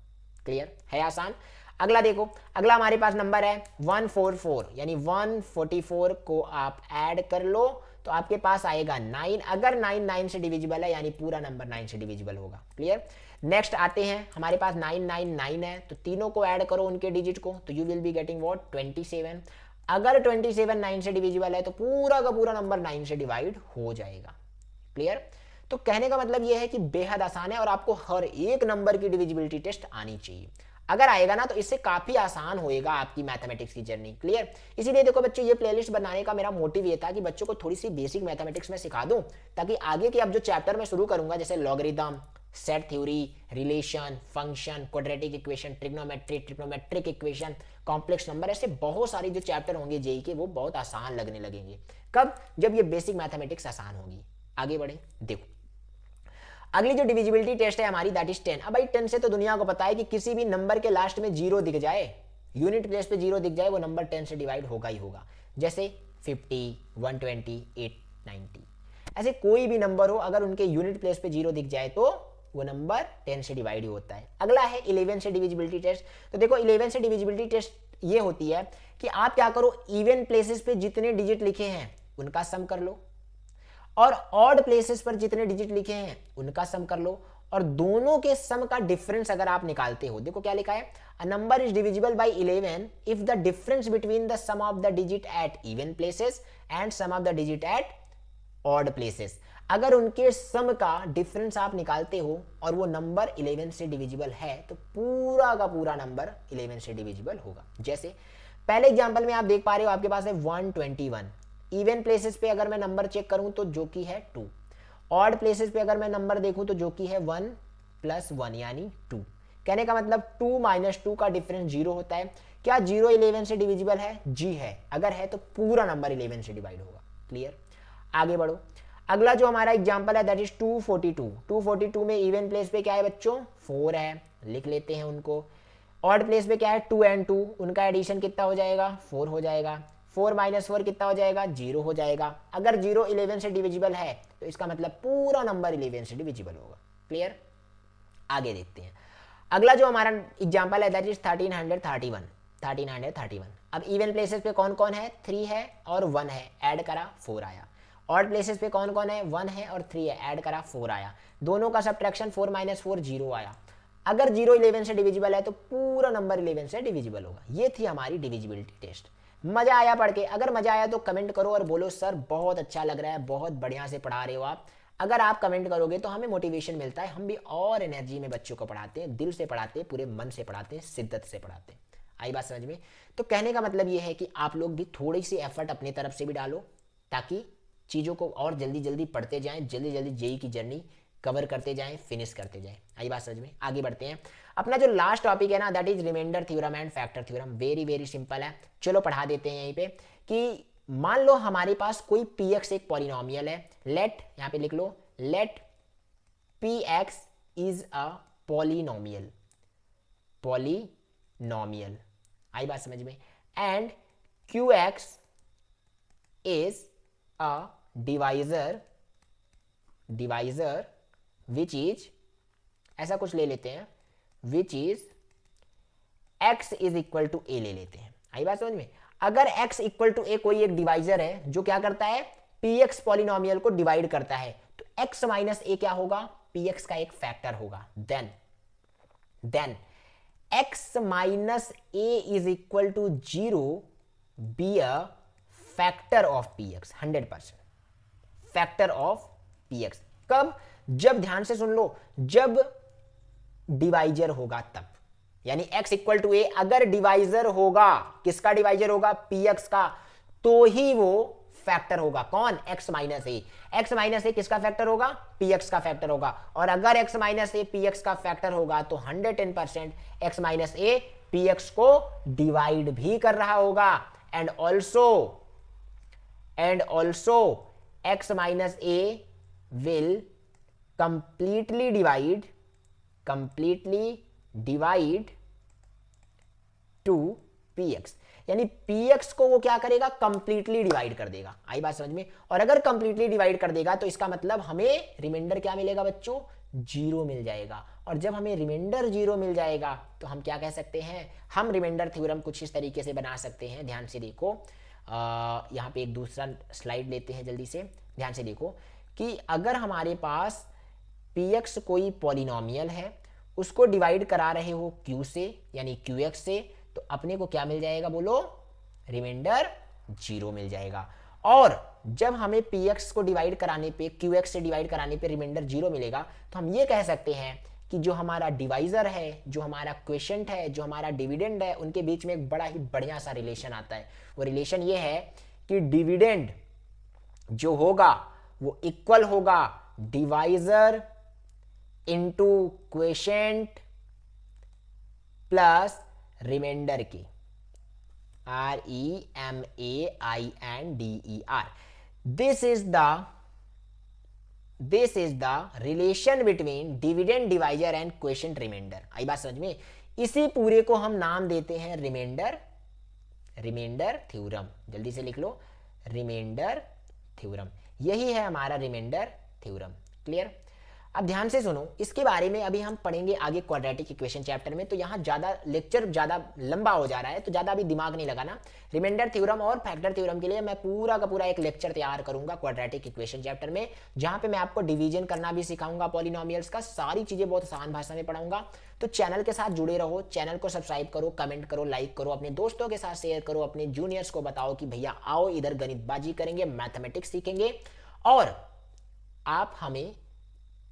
क्लियर है, आसान। अगला देखो, अगला हमारे पास नंबर है 144, यानी 144 को आप ऐड कर लो तो आपके पास आएगा 9। अगर 9 9 से डिविजिबल है यानी पूरा नंबर 9 से डिविजिबल होगा। क्लियर। नेक्स्ट आते हैं, हमारे पास 999 है, तो तीनों को ऐड करो उनके डिजिट को, तो you will be getting what 27। अगर 27 9 से डिविजिबल है तो पूरा का पूरा नंबर 9 से डिवाइड हो जाएगा। क्लियर। तो कहने का मतलब यह है कि बेहद आसान है और आपको हर एक नंबर की डिविजिबिलिटी टेस्ट आनी चाहिए। अगर आएगा ना तो इससे काफी आसान होएगा आपकी मैथमेटिक्स की जर्नी। क्लियर। इसीलिए देखो बच्चों, ये प्लेलिस्ट बनाने का मेरा मोटिव ये था कि बच्चों को थोड़ी सी बेसिक मैथमेटिक्स में सिखा दूं, ताकि आगे के अब जो चैप्टर मैं शुरू करूंगा, जैसे logarithm, set theory, relation, function, quadratic equation, trigonometric equation, complex number, ऐसे बहुत सारे जो चैप्टर होंगे जेई के वो बहुत आसान लगने लगेंगे। कब? जब ये बेसिक मैथमेटिक्स आसान होगी। आगे बढ़े, देखो अगली जो डिविजिबिलिटी टेस्ट है हमारी दैट इज 10। अब भाई 10 से तो दुनिया को पता है कि किसी भी नंबर के लास्ट में जीरो दिख जाए, यूनिट प्लेस पे जीरो दिख जाए, वो नंबर 10 से डिवाइड होगा ही होगा। जैसे 50, 120, 890, ऐसे कोई भी नंबर हो अगर उनके यूनिट प्लेस पे जीरो दिख जाए तो वो नंबर 10 से डिवाइड ही होता है। अगला है 11 से डिविजिबिलिटी टेस्ट। तो देखो 11 से डिविजिबिलिटी टेस्ट ये होती है कि आप क्या करो, इवन प्लेसेस पे जितने डिजिट लिखे हैं उनका सम कर लो, और ऑड प्लेसेस पर जितने डिजिट लिखे हैं उनका सम कर लो, और दोनों के सम का डिफरेंस अगर आप निकालते हो, देखो क्या लिखा है, a number is divisible by 11 if the difference between the sum of the digit at even places and sum of the digit at odd places. अगर उनके सम का डिफरेंस आप निकालते हो और वो नंबर 11 से डिविजिबल है तो पूरा का पूरा नंबर 11 से डिविजिबल होगा। जैसे पहले एग्जांपल में आप देख पा रहे हो, आपके पास है 121, इवन प्लेसेस पे अगर मैं नंबर चेक करूं तो जो कि है 2, ऑड प्लेसेस पे अगर मैं नंबर देखूं तो जो कि है 1 + 1 यानी 2। कहने का मतलब 2 - 2 का डिफरेंस 0 होता है। क्या 0 11 से डिविजिबल है? जी है। अगर है तो पूरा नंबर 11 से डिवाइड होगा। क्लियर। आगे बढ़ो, अगला जो हमारा एग्जांपल है दैट इज 242। 242 में इवन प्लेस पे क्या है बच्चों 4 है, लिख लेते हैं उनको। ऑड प्लेस पे क्या है 2 और 2, उनका एडिशन कितना हो जाएगा 4 हो जाएगा। 4 - 4 कितना हो जाएगा 0 हो जाएगा। अगर 0 11 से डिविजिबल है तो इसका मतलब पूरा नंबर 11 से डिविजिबल होगा। क्लियर। आगे देखते हैं, अगला जो हमारा एग्जांपल है दैट इज 1331। 1331 अब इवन प्लेसेस पे कौन कौन है 3 है और 1 है, ऐड करा 4 आया। ऑड प्लेसेस पे कौन कौन है 1 है और 3 है, ऐड करा 4 आया। दोनों का सब्ट्रैक्शन 4 - 4 0 आया। अगर 0 11 से डिविजिबल है तो पूरा नंबर 11 से डिविजिबल होगा। ये थी हमारी डिविजिबिलिटी टेस्ट। मजा आया पढ़ के? अगर मजा आया तो कमेंट करो और बोलो सर बहुत अच्छा लग रहा है, बहुत बढ़िया से पढ़ा रहे हो आप। अगर आप कमेंट करोगे तो हमें मोटिवेशन मिलता है, हम भी और एनर्जी में बच्चों को पढ़ाते हैं, दिल से पढ़ाते हैं, पूरे मन से पढ़ाते हैं, शिद्दत से पढ़ाते हैं। आई बात समझ में? तो कहने का मतलब ये है कि आप लोग भी थोड़ी सी एफर्ट अपनी तरफ से भी डालो ताकि चीज़ों को और जल्दी जल्दी पढ़ते जाएं, जल्दी जल्दी जेई की जर्नी कवर करते जाएं, फिनिश करते जाएं। आई बात समझ में? आगे बढ़ते हैं। अपना जो लास्ट टॉपिक है ना that is reminder theorem and factor theorem. Very very simple है, चलो पढ़ा देते हैं यहीं पे कि मान लो हमारे पास कोई px एक पॉलिनोमियल है। लेट, यहाँ पे लिख लो, let px is a polynomial. Polynomial, आई बात समझ में? And qx is a divisor which is, ऐसा कुछ ले लेते हैं, which is x is equal to a ले लेते हैं। आई बात समझ में? अगर x इक्वल टू a कोई एक डिवाइजर है जो क्या करता है px पॉलिनोमियल को डिवाइड करता है, तो x माइनस a क्या होगा px का एक फैक्टर होगा। Then x minus a is equal to 0 be a factor of px। 100% factor of px। कब? जब, ध्यान से सुन लो, जब डिवाइजर होगा तब, यानी x इक्वल टू a अगर डिवाइजर होगा, किसका डिवाइजर होगा px का, तो ही वो फैक्टर होगा। कौन? x माइनस ए। एक्स माइनस ए किसका फैक्टर होगा? px का फैक्टर होगा। और अगर x माइनस ए px का फैक्टर होगा तो 110% x माइनस ए px को डिवाइड भी कर रहा होगा। And also x minus A will completely divide two px, यानी px को वो क्या करेगा? कंप्लीटली डिवाइड कर देगा। आई बात समझ में? और अगर कंप्लीटली डिवाइड कर देगा तो इसका मतलब हमें रिमाइंडर क्या मिलेगा बच्चों? 0 मिल जाएगा। और जब हमें रिमाइंडर 0 मिल जाएगा तो हम क्या कह सकते हैं? हम रिमाइंडर थ्योरम कुछ इस तरीके से बना सकते हैं। ध्यान से देखो, यहाँ पे एक दूसरा स्लाइड लेते हैं जल्दी से। ध्यान से देखो कि अगर हमारे पास px कोई पॉलिनोमियल है, उसको डिवाइड करा रहे हो q से यानी qx से, तो अपने को क्या मिल जाएगा? बोलो, रिमाइंडर 0 मिल जाएगा। और जब हमें px को डिवाइड कराने पे, qx से डिवाइड कराने पे रिमाइंडर 0 मिलेगा, तो हम ये कह सकते हैं कि जो हमारा डिवाइजर है, जो हमारा क्वेशंट है, जो हमारा डिविडेंड है, उनके बीच में एक बड़ा ही बढ़िया सा रिलेशन आता है। वो रिलेशन ये है कि डिविडेंड जो होगा वो इक्वल होगा divisor into quotient plus remainder के। REMAINDER। This is the relation between dividend divisor and quotient remainder. आई बात समझ में? इसी पूरे को हम नाम देते हैं रिमाइंडर थ्योरम। जल्दी से लिख लो, रिमाइंडर थ्योरम। यही है हमारा रिमाइंडर थ्योरम। क्लियर? अब ध्यान से सुनो, इसके बारे में अभी हम पढ़ेंगे आगे क्वाड्रेटिक इक्वेशन चैप्टर में, तो यहाँ लेक्चर ज़्यादा लंबा हो जा रहा है, तो ज़्यादा अभी दिमाग नहीं लगाना। रिमाइंडर थ्योरम और फैक्टर थ्योरम के लिए मैं पूरा का पूरा एक लेक्चर तैयार करूंगा क्वाड्रेटिक इक्वेशन चैप्टर में, जहाँ पे मैं आपको डिवीजन करना भी सिखाऊंगा पॉलिनोमियल्स का। सारी चीज़ें बहुत आसान भाषा में पढ़ाऊंगा। तो चैनल के साथ जुड़े रहो, चैनल को सब्सक्राइब करो, कमेंट करो, लाइक करो, अपने दोस्तों के साथ शेयर करो, अपने जूनियर्स को बताओ कि भैया आओ इधर गणितबाजी करेंगे, मैथमेटिक्स सीखेंगे। और आप हमें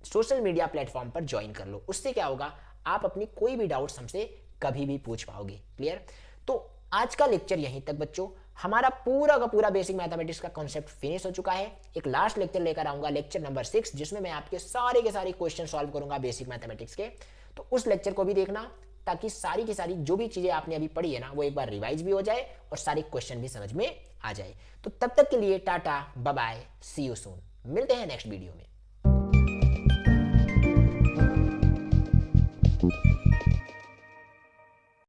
सोशल मीडिया प्लेटफॉर्म पर ज्वाइन कर लो। उससे क्या होगा? आप अपनी कोई भी डाउट्स हमसे कभी भी पूछ पाओगे। क्लियर? तो आज का लेक्चर यहीं तक बच्चों। हमारा पूरा का पूरा बेसिक मैथमेटिक्स का कॉन्सेप्ट फिनिश हो चुका है। एक लास्ट लेक्चर लेकर आऊंगा, लेक्चर नंबर 6, जिसमें मैं आपके सारे के सारे क्वेश्चन सॉल्व करूंगा बेसिक मैथमेटिक्स के। तो उस लेक्चर को भी देखना, ताकि सारी की सारी जो भी चीजें आपने अभी पढ़ी है ना, वो एक बार रिवाइज भी हो जाए और सारे क्वेश्चन भी समझ में आ जाए। तो तब तक के लिए tata, bye bye, see you soon. मिलते हैं नेक्स्ट वीडियो में।